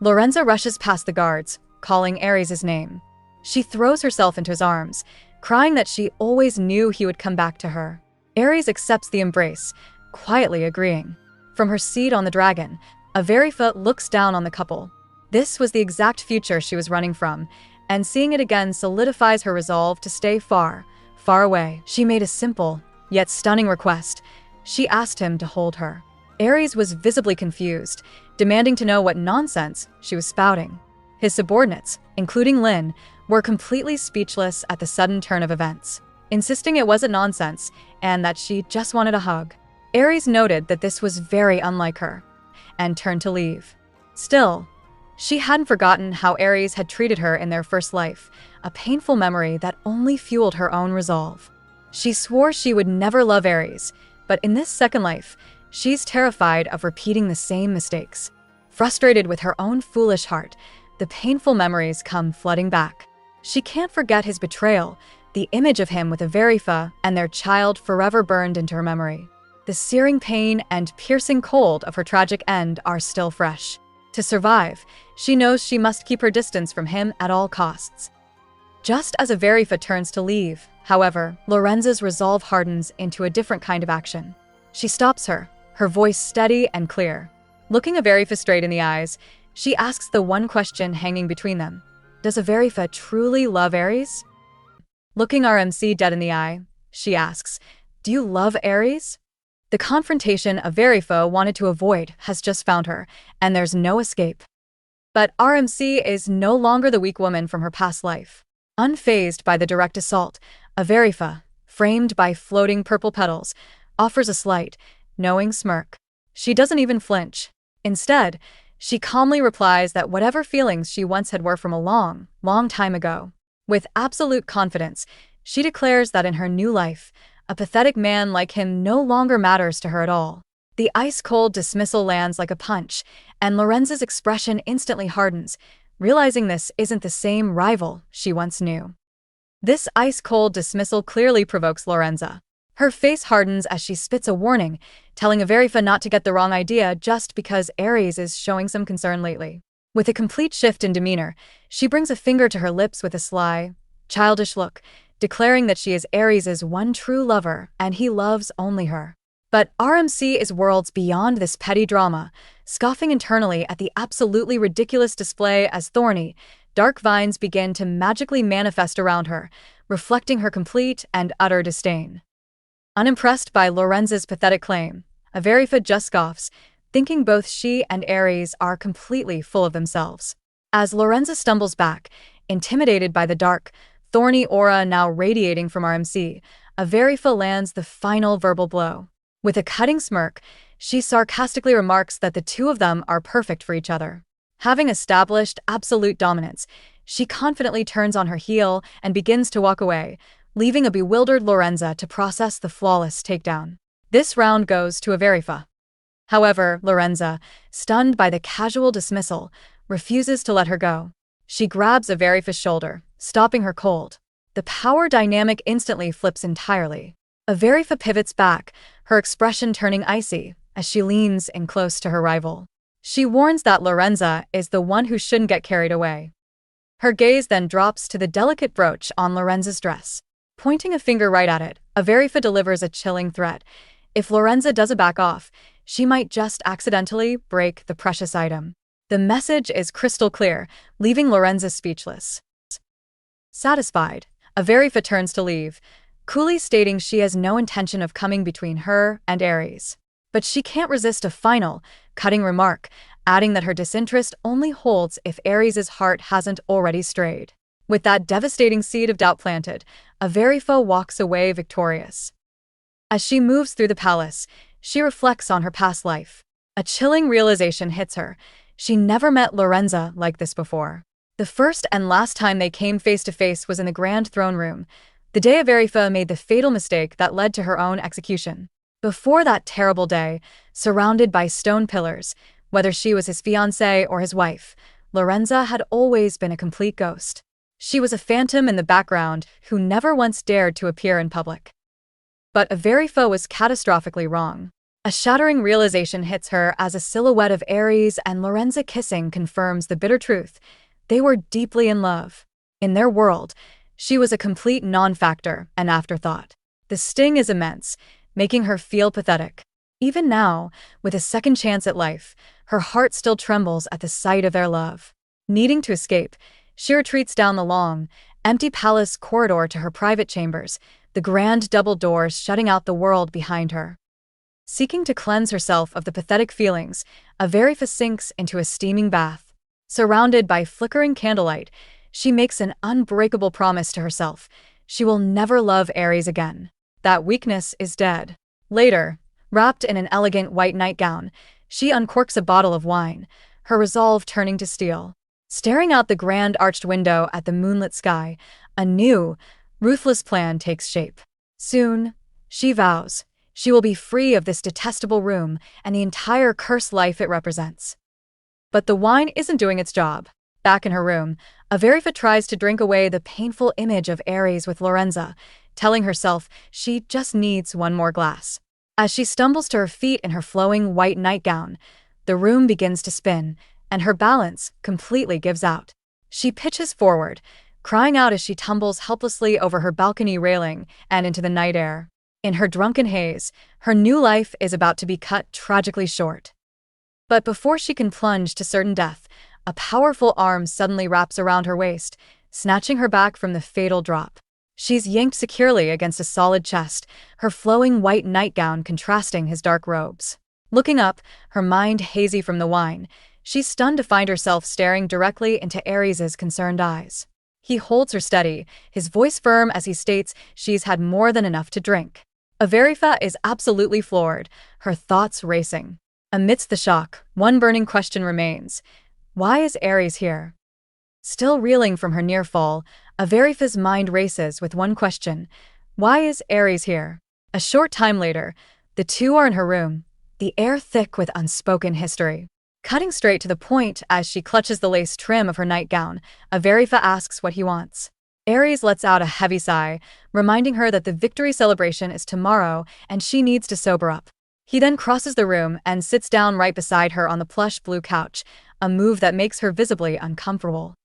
Lorenza rushes past the guards, calling Aries' name. She throws herself into his arms, crying that she always knew he would come back to her. Aries accepts the embrace, quietly agreeing. From her seat on the dragon, Averifa looks down on the couple. This was the exact future she was running from, and seeing it again solidifies her resolve to stay far, far away. She made a simple, yet stunning request. She asked him to hold her. Aries was visibly confused, demanding to know what nonsense she was spouting. His subordinates, including Lynn, were completely speechless at the sudden turn of events, insisting it wasn't nonsense and that she just wanted a hug. Aries noted that this was very unlike her, and turned to leave. Still, she hadn't forgotten how Aries had treated her in their first life, a painful memory that only fueled her own resolve. She swore she would never love Aries, but in this second life, she's terrified of repeating the same mistakes. Frustrated with her own foolish heart, the painful memories come flooding back. She can't forget his betrayal, the image of him with Averifa and their child forever burned into her memory. The searing pain and piercing cold of her tragic end are still fresh. To survive, she knows she must keep her distance from him at all costs. Just as Averifa turns to leave, however, Lorenza's resolve hardens into a different kind of action. She stops her, her voice steady and clear. Looking Averifa straight in the eyes, she asks the one question hanging between them. Does Averifa truly love Aries? Looking RMC dead in the eye, she asks, do you love Aries? The confrontation Averifa wanted to avoid has just found her, and there's no escape. But RMC is no longer the weak woman from her past life. Unfazed by the direct assault, Averifa, framed by floating purple petals, offers a slight, knowing smirk. She doesn't even flinch. Instead, she calmly replies that whatever feelings she once had were from a long, long time ago. With absolute confidence, she declares that in her new life, a pathetic man like him no longer matters to her at all. The ice-cold dismissal lands like a punch, and Lorenza's expression instantly hardens, realizing this isn't the same rival she once knew. This ice-cold dismissal clearly provokes Lorenza. Her face hardens as she spits a warning, telling Averifa not to get the wrong idea just because Aries is showing some concern lately. With a complete shift in demeanor, she brings a finger to her lips with a sly, childish look, declaring that she is Aries' one true lover and he loves only her. But RMC is worlds beyond this petty drama, scoffing internally at the absolutely ridiculous display as thorny, dark vines begin to magically manifest around her, reflecting her complete and utter disdain. Unimpressed by Lorenza's pathetic claim, Averifa just scoffs, thinking both she and Aries are completely full of themselves. As Lorenza stumbles back, intimidated by the dark, thorny aura now radiating from RMC, Averifa lands the final verbal blow. With a cutting smirk, she sarcastically remarks that the two of them are perfect for each other. Having established absolute dominance, she confidently turns on her heel and begins to walk away, leaving a bewildered Lorenza to process the flawless takedown. This round goes to Averifa. However, Lorenza, stunned by the casual dismissal, refuses to let her go. She grabs Averifa's shoulder, stopping her cold. The power dynamic instantly flips entirely. Averifa pivots back, her expression turning icy, as she leans in close to her rival. She warns that Lorenza is the one who shouldn't get carried away. Her gaze then drops to the delicate brooch on Lorenza's dress. Pointing a finger right at it, Averifa delivers a chilling threat. If Lorenza doesn't back off, she might just accidentally break the precious item. The message is crystal clear, leaving Lorenza speechless. Satisfied, Averifa turns to leave, coolly stating she has no intention of coming between her and Aries. But she can't resist a final, cutting remark, adding that her disinterest only holds if Aries' heart hasn't already strayed. With that devastating seed of doubt planted, Averifa walks away victorious. As she moves through the palace, she reflects on her past life. A chilling realization hits her. She never met Lorenza like this before. The first and last time they came face to face was in the Grand Throne Room, the day Averifa made the fatal mistake that led to her own execution. Before that terrible day, surrounded by stone pillars, whether she was his fiancée or his wife, Lorenza had always been a complete ghost. She was a phantom in the background who never once dared to appear in public. But Averifa was catastrophically wrong. A shattering realization hits her as a silhouette of Aries and Lorenza kissing confirms the bitter truth. They were deeply in love. In their world, she was a complete non-factor, an afterthought. The sting is immense, making her feel pathetic. Even now, with a second chance at life, her heart still trembles at the sight of their love. Needing to escape, she retreats down the long, empty palace corridor to her private chambers, the grand double doors shutting out the world behind her. Seeking to cleanse herself of the pathetic feelings, Averifa sinks into a steaming bath. Surrounded by flickering candlelight, she makes an unbreakable promise to herself. She will never love Aries again. That weakness is dead. Later, wrapped in an elegant white nightgown, she uncorks a bottle of wine, her resolve turning to steel. Staring out the grand arched window at the moonlit sky, a new, ruthless plan takes shape. Soon, she vows, she will be free of this detestable room and the entire cursed life it represents. But the wine isn't doing its job. Back in her room, Averifa tries to drink away the painful image of Aries with Lorenza, telling herself she just needs one more glass. As she stumbles to her feet in her flowing white nightgown, the room begins to spin, and her balance completely gives out. She pitches forward, crying out as she tumbles helplessly over her balcony railing and into the night air. In her drunken haze, her new life is about to be cut tragically short. But before she can plunge to certain death, a powerful arm suddenly wraps around her waist, snatching her back from the fatal drop. She's yanked securely against a solid chest, her flowing white nightgown contrasting his dark robes. Looking up, her mind hazy from the wine, she's stunned to find herself staring directly into Aries' concerned eyes. He holds her steady, his voice firm as he states she's had more than enough to drink. Averifa is absolutely floored, her thoughts racing. Amidst the shock, one burning question remains. Why is Aries here? Still reeling from her near fall, Averifa's mind races with one question. Why is Aries here? A short time later, the two are in her room, the air thick with unspoken history. Cutting straight to the point as she clutches the lace trim of her nightgown, Averifa asks what he wants. Aries lets out a heavy sigh, reminding her that the victory celebration is tomorrow and she needs to sober up. He then crosses the room and sits down right beside her on the plush blue couch, a move that makes her visibly uncomfortable.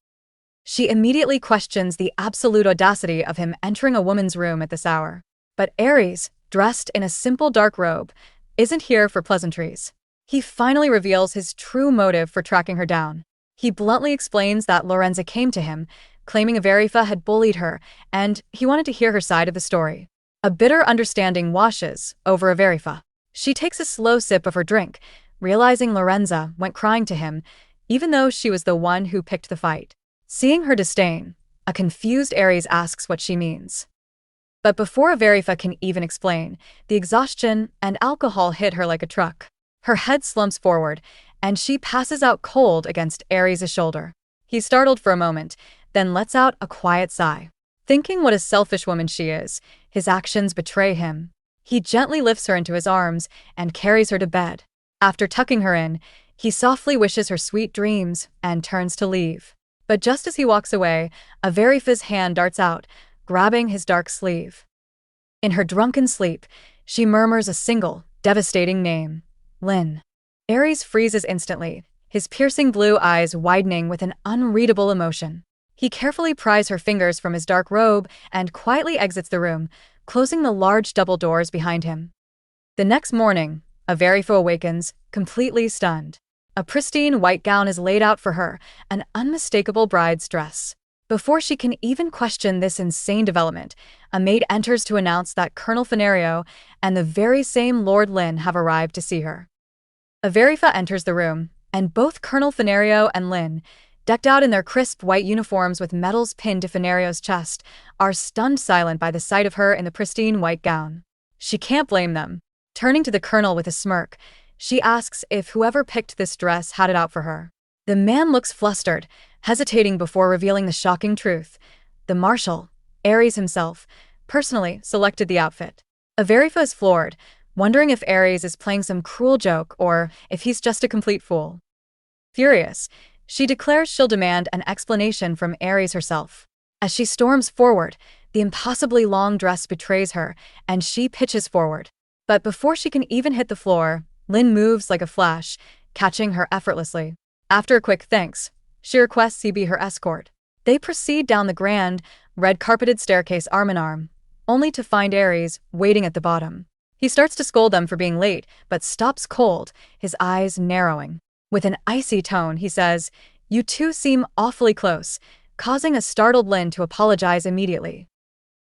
She immediately questions the absolute audacity of him entering a woman's room at this hour. But Aries, dressed in a simple dark robe, isn't here for pleasantries. He finally reveals his true motive for tracking her down. He bluntly explains that Lorenza came to him, claiming Averifa had bullied her, and he wanted to hear her side of the story. A bitter understanding washes over Averifa. She takes a slow sip of her drink, realizing Lorenza went crying to him, even though she was the one who picked the fight. Seeing her disdain, a confused Aries asks what she means. But before Averifa can even explain, the exhaustion and alcohol hit her like a truck. Her head slumps forward, and she passes out cold against Aries' shoulder. He's startled for a moment, then lets out a quiet sigh. Thinking what a selfish woman she is, his actions betray him. He gently lifts her into his arms and carries her to bed. After tucking her in, he softly wishes her sweet dreams and turns to leave. But just as he walks away, Averifa's hand darts out, grabbing his dark sleeve. In her drunken sleep, she murmurs a single, devastating name: Lynn. Aries freezes instantly, his piercing blue eyes widening with an unreadable emotion. He carefully pries her fingers from his dark robe and quietly exits the room, closing the large double doors behind him. The next morning, Averifa awakens, completely stunned. A pristine white gown is laid out for her, an unmistakable bride's dress. Before she can even question this insane development, a maid enters to announce that Colonel Fenario and the very same Lord Lynn have arrived to see her. Averifa enters the room, and both Colonel Fenario and Lynn, decked out in their crisp white uniforms with medals pinned to Fenario's chest, are stunned silent by the sight of her in the pristine white gown. She can't blame them. Turning to the colonel with a smirk, she asks if whoever picked this dress had it out for her. The man looks flustered, hesitating before revealing the shocking truth. The marshal, Aries himself, personally selected the outfit. Averifa is floored, wondering if Aries is playing some cruel joke or if he's just a complete fool. Furious, she declares she'll demand an explanation from Aries herself. As she storms forward, the impossibly long dress betrays her, and she pitches forward. But before she can even hit the floor, Lynn moves like a flash, catching her effortlessly. After a quick thanks, she requests he be her escort. They proceed down the grand, red-carpeted staircase arm in arm, only to find Aries waiting at the bottom. He starts to scold them for being late, but stops cold, his eyes narrowing. With an icy tone, he says, "You two seem awfully close," causing a startled Lynn to apologize immediately.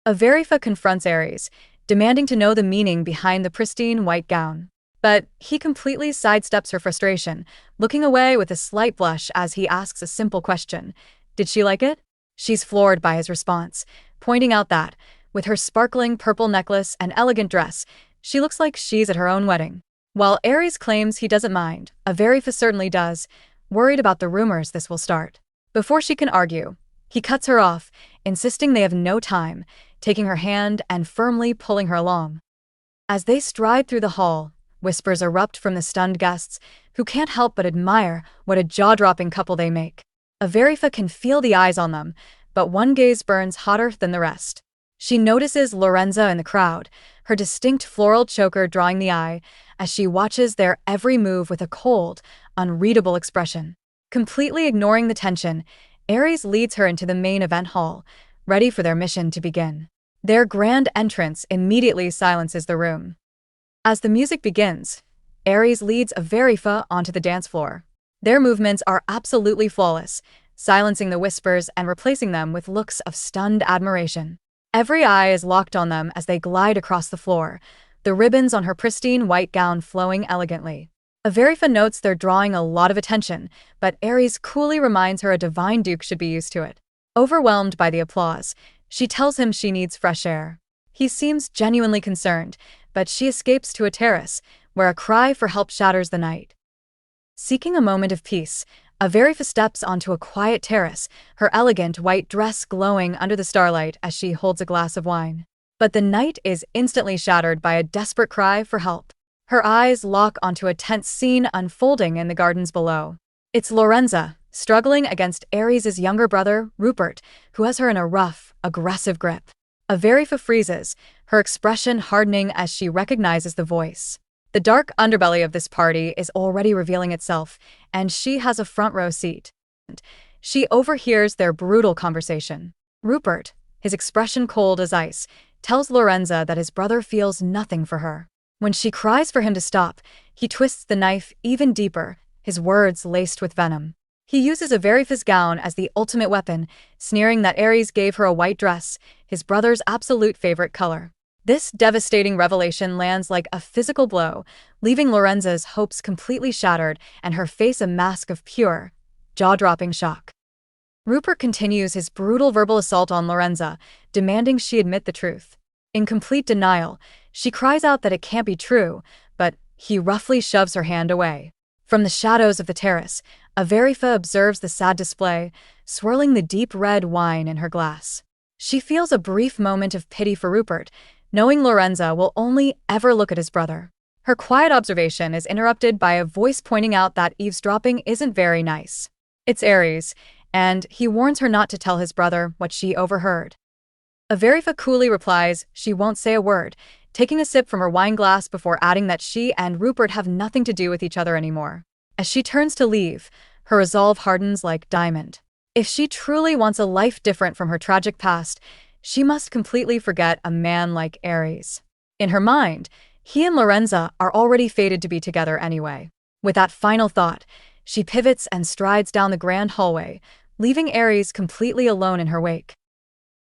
Averifa confronts Aries, demanding to know the meaning behind the pristine white gown. But he completely sidesteps her frustration, looking away with a slight blush as he asks a simple question: did she like it? She's floored by his response, pointing out that, with her sparkling purple necklace and elegant dress, she looks like she's at her own wedding. While Aries claims he doesn't mind, Averifa certainly does, worried about the rumors this will start. Before she can argue, he cuts her off, insisting they have no time, taking her hand and firmly pulling her along. As they stride through the hall, whispers erupt from the stunned guests, who can't help but admire what a jaw-dropping couple they make. Averifa can feel the eyes on them, but one gaze burns hotter than the rest. She notices Lorenza in the crowd, her distinct floral choker drawing the eye, as she watches their every move with a cold, unreadable expression. Completely ignoring the tension, Aries leads her into the main event hall, ready for their mission to begin. Their grand entrance immediately silences the room. As the music begins, Aries leads Averifa onto the dance floor. Their movements are absolutely flawless, silencing the whispers and replacing them with looks of stunned admiration. Every eye is locked on them as they glide across the floor, the ribbons on her pristine white gown flowing elegantly. Averifa notes they're drawing a lot of attention, but Aries coolly reminds her a divine duke should be used to it. Overwhelmed by the applause, she tells him she needs fresh air. He seems genuinely concerned, but she escapes to a terrace, where a cry for help shatters the night. Seeking a moment of peace, Averifa steps onto a quiet terrace, her elegant white dress glowing under the starlight as she holds a glass of wine. But the night is instantly shattered by a desperate cry for help. Her eyes lock onto a tense scene unfolding in the gardens below. It's Lorenza, struggling against Aries' younger brother, Rupert, who has her in a rough, aggressive grip. Averifa freezes, her expression hardening as she recognizes the voice. The dark underbelly of this party is already revealing itself, and she has a front row seat. She overhears their brutal conversation. Rupert, his expression cold as ice, tells Lorenza that his brother feels nothing for her. When she cries for him to stop, he twists the knife even deeper, his words laced with venom. He uses a Veryfa's gown as the ultimate weapon, sneering that Aries gave her a white dress, his brother's absolute favorite color. This devastating revelation lands like a physical blow, leaving Lorenza's hopes completely shattered and her face a mask of pure, jaw-dropping shock. Rupert continues his brutal verbal assault on Lorenza, demanding she admit the truth. In complete denial, she cries out that it can't be true, but he roughly shoves her hand away. From the shadows of the terrace, a Veryfa observes the sad display, swirling the deep red wine in her glass. She feels a brief moment of pity for Rupert, knowing Lorenza will only ever look at his brother. Her quiet observation is interrupted by a voice pointing out that eavesdropping isn't very nice. It's Aries, and he warns her not to tell his brother what she overheard. Veryfa coolly replies she won't say a word, taking a sip from her wine glass before adding that she and Rupert have nothing to do with each other anymore. As she turns to leave, her resolve hardens like diamond. If she truly wants a life different from her tragic past, she must completely forget a man like Aries. In her mind, he and Lorenza are already fated to be together anyway. With that final thought, she pivots and strides down the grand hallway, leaving Aries completely alone in her wake.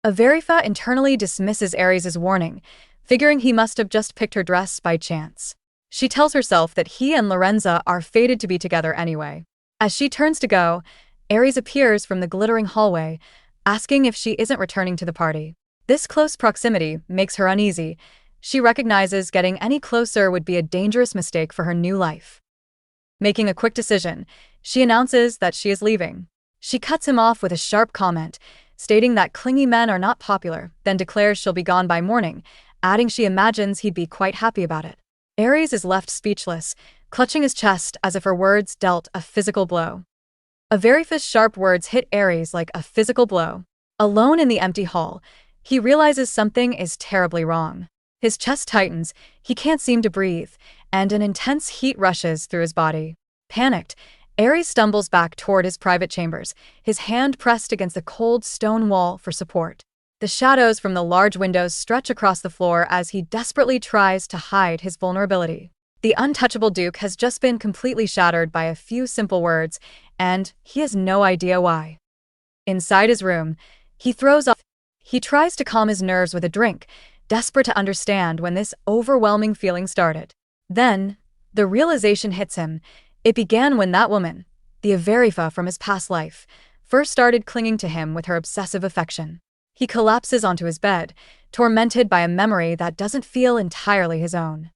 Veryfa internally dismisses Aries' warning, figuring he must have just picked her dress by chance. She tells herself that he and Lorenza are fated to be together anyway. As she turns to go, Aries appears from the glittering hallway, asking if she isn't returning to the party. This close proximity makes her uneasy. She recognizes getting any closer would be a dangerous mistake for her new life. Making a quick decision, she announces that she is leaving. She cuts him off with a sharp comment, stating that clingy men are not popular, then declares she'll be gone by morning, adding she imagines he'd be quite happy about it. Aries is left speechless, clutching his chest as if her words dealt a physical blow. Veryfa's sharp words hit Aries like a physical blow. Alone in the empty hall, he realizes something is terribly wrong. His chest tightens, he can't seem to breathe, and an intense heat rushes through his body. Panicked, Aries stumbles back toward his private chambers, his hand pressed against the cold stone wall for support. The shadows from the large windows stretch across the floor as he desperately tries to hide his vulnerability. The untouchable Duke has just been completely shattered by a few simple words, and he has no idea why. Inside his room, he tries to calm his nerves with a drink, desperate to understand when this overwhelming feeling started. Then, the realization hits him. It began when that woman, the Veryfa from his past life, first started clinging to him with her obsessive affection. He collapses onto his bed, tormented by a memory that doesn't feel entirely his own.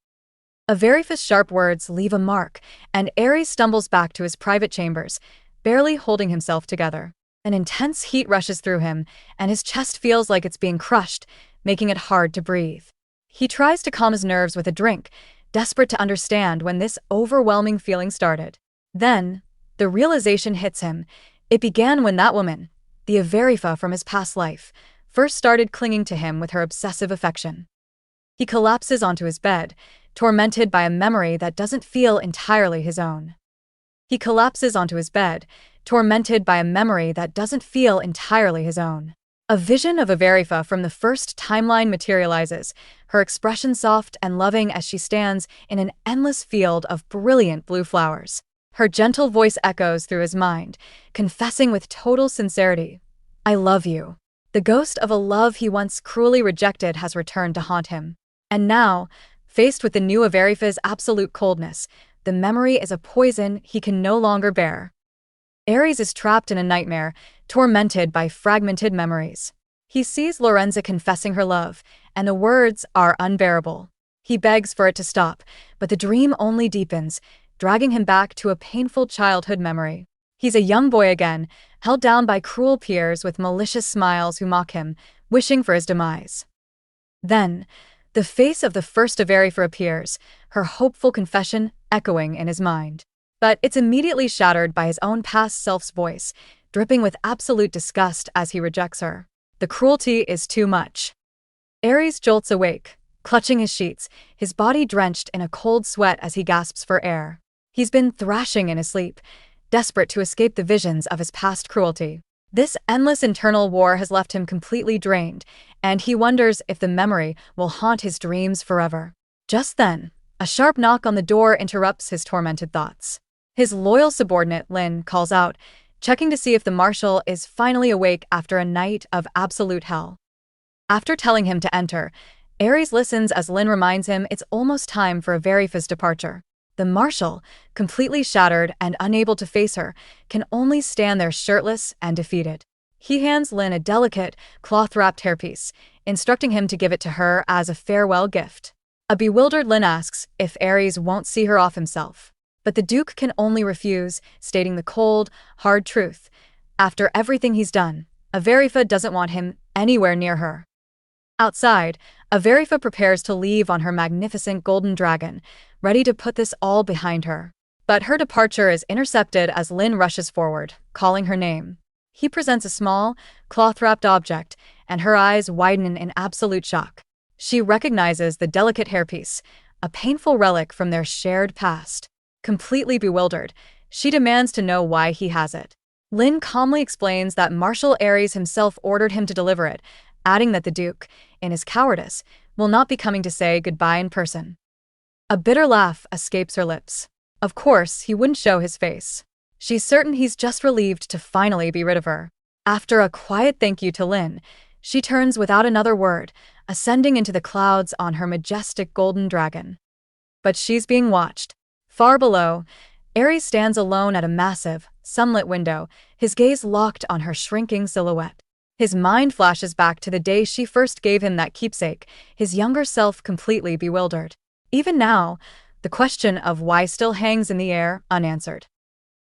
Veryfa's sharp words leave a mark, and Aries stumbles back to his private chambers, barely holding himself together. An intense heat rushes through him, and his chest feels like it's being crushed, making it hard to breathe. He tries to calm his nerves with a drink, desperate to understand when this overwhelming feeling started. Then, the realization hits him. It began when that woman, the Veryfa from his past life, first started clinging to him with her obsessive affection. He collapses onto his bed, tormented by a memory that doesn't feel entirely his own. He collapses onto his bed, tormented by a memory that doesn't feel entirely his own. A vision of Veryfa from the first timeline materializes, her expression soft and loving as she stands in an endless field of brilliant blue flowers. Her gentle voice echoes through his mind, confessing with total sincerity, "I love you." The ghost of a love he once cruelly rejected has returned to haunt him. And now, faced with the new Veryfa's absolute coldness, the memory is a poison he can no longer bear. Aries is trapped in a nightmare, tormented by fragmented memories. He sees Lorenza confessing her love, and the words are unbearable. He begs for it to stop, but the dream only deepens, dragging him back to a painful childhood memory. He's a young boy again, held down by cruel peers with malicious smiles who mock him, wishing for his demise. Then, the face of the first Veryfa appears, her hopeful confession echoing in his mind. But it's immediately shattered by his own past self's voice, dripping with absolute disgust as he rejects her. The cruelty is too much. Aries jolts awake, clutching his sheets, his body drenched in a cold sweat as he gasps for air. He's been thrashing in his sleep, desperate to escape the visions of his past cruelty. This endless internal war has left him completely drained, and he wonders if the memory will haunt his dreams forever. Just then, a sharp knock on the door interrupts his tormented thoughts. His loyal subordinate, Lin, calls out, checking to see if the marshal is finally awake after a night of absolute hell. After telling him to enter, Aries listens as Lin reminds him it's almost time for Verifa's departure. The marshal, completely shattered and unable to face her, can only stand there shirtless and defeated. He hands Lin a delicate, cloth-wrapped hairpiece, instructing him to give it to her as a farewell gift. A bewildered Lin asks if Aries won't see her off himself. But the Duke can only refuse, stating the cold, hard truth. After everything he's done, Verifa doesn't want him anywhere near her. Outside, Verifa prepares to leave on her magnificent golden dragon, ready to put this all behind her. But her departure is intercepted as Lin rushes forward, calling her name. He presents a small, cloth-wrapped object, and her eyes widen in absolute shock. She recognizes the delicate hairpiece, a painful relic from their shared past. Completely bewildered, she demands to know why he has it. Lin calmly explains that Marshal Aries himself ordered him to deliver it, adding that the Duke, in his cowardice, will not be coming to say goodbye in person. A bitter laugh escapes her lips. Of course, he wouldn't show his face. She's certain he's just relieved to finally be rid of her. After a quiet thank you to Lin, she turns without another word, ascending into the clouds on her majestic golden dragon. But she's being watched. Far below, Aries stands alone at a massive, sunlit window, his gaze locked on her shrinking silhouette. His mind flashes back to the day she first gave him that keepsake, his younger self completely bewildered. Even now, the question of why still hangs in the air, unanswered.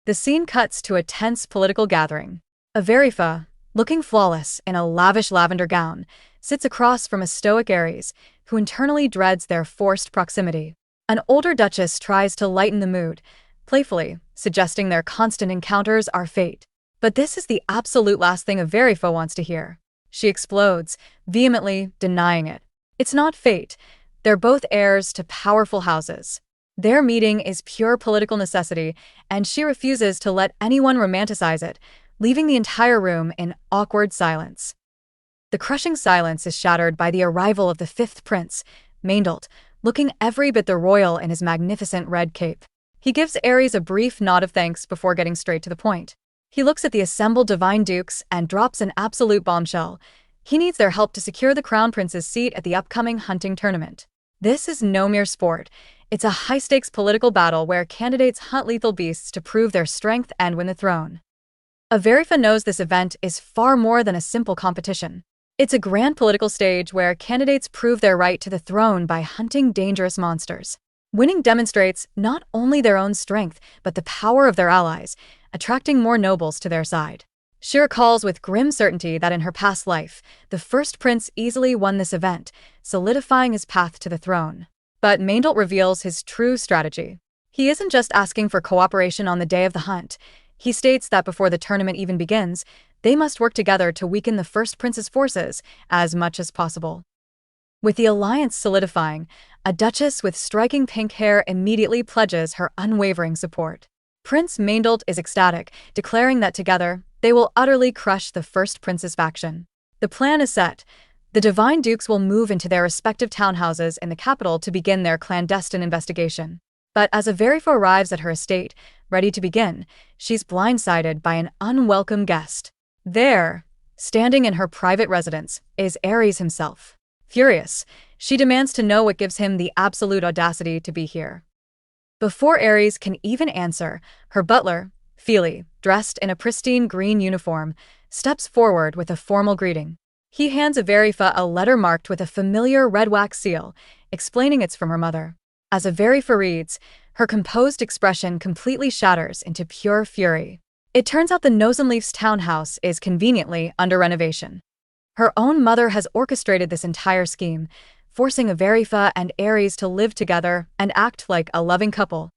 The scene cuts to a tense political gathering. Verifa, looking flawless in a lavish lavender gown, sits across from a stoic Aries, who internally dreads their forced proximity. An older duchess tries to lighten the mood, playfully, suggesting their constant encounters are fate. But this is the absolute last thing Verifa wants to hear. She explodes, vehemently denying it. It's not fate. They're both heirs to powerful houses. Their meeting is pure political necessity, and she refuses to let anyone romanticize it, leaving the entire room in awkward silence. The crushing silence is shattered by the arrival of the fifth prince, Manhwa, looking every bit the royal in his magnificent red cape. He gives Aries a brief nod of thanks before getting straight to the point. He looks at the assembled divine dukes and drops an absolute bombshell. He needs their help to secure the crown prince's seat at the upcoming hunting tournament. This is no mere sport. It's a high-stakes political battle where candidates hunt lethal beasts to prove their strength and win the throne. Verifa knows this event is far more than a simple competition. It's a grand political stage where candidates prove their right to the throne by hunting dangerous monsters. Winning demonstrates not only their own strength, but the power of their allies, attracting more nobles to their side. She recalls with grim certainty that in her past life, the first prince easily won this event, solidifying his path to the throne. But Manhwa reveals his true strategy. He isn't just asking for cooperation on the day of the hunt. He states that before the tournament even begins, they must work together to weaken the first prince's forces as much as possible. With the alliance solidifying, a duchess with striking pink hair immediately pledges her unwavering support. Prince Manhwa is ecstatic, declaring that together, they will utterly crush the first prince's faction. The plan is set. The divine dukes will move into their respective townhouses in the capital to begin their clandestine investigation. But as Verifa arrives at her estate, ready to begin, she's blindsided by an unwelcome guest. There, standing in her private residence, is Aries himself. Furious, she demands to know what gives him the absolute audacity to be here. Before Aries can even answer, her butler, Feely, dressed in a pristine green uniform, steps forward with a formal greeting. He hands Verifa a letter marked with a familiar red wax seal, explaining it's from her mother. As Verifa reads, her composed expression completely shatters into pure fury. It turns out the Nozenleaf's townhouse is conveniently under renovation. Her own mother has orchestrated this entire scheme, forcing Verifa and Aries to live together and act like a loving couple.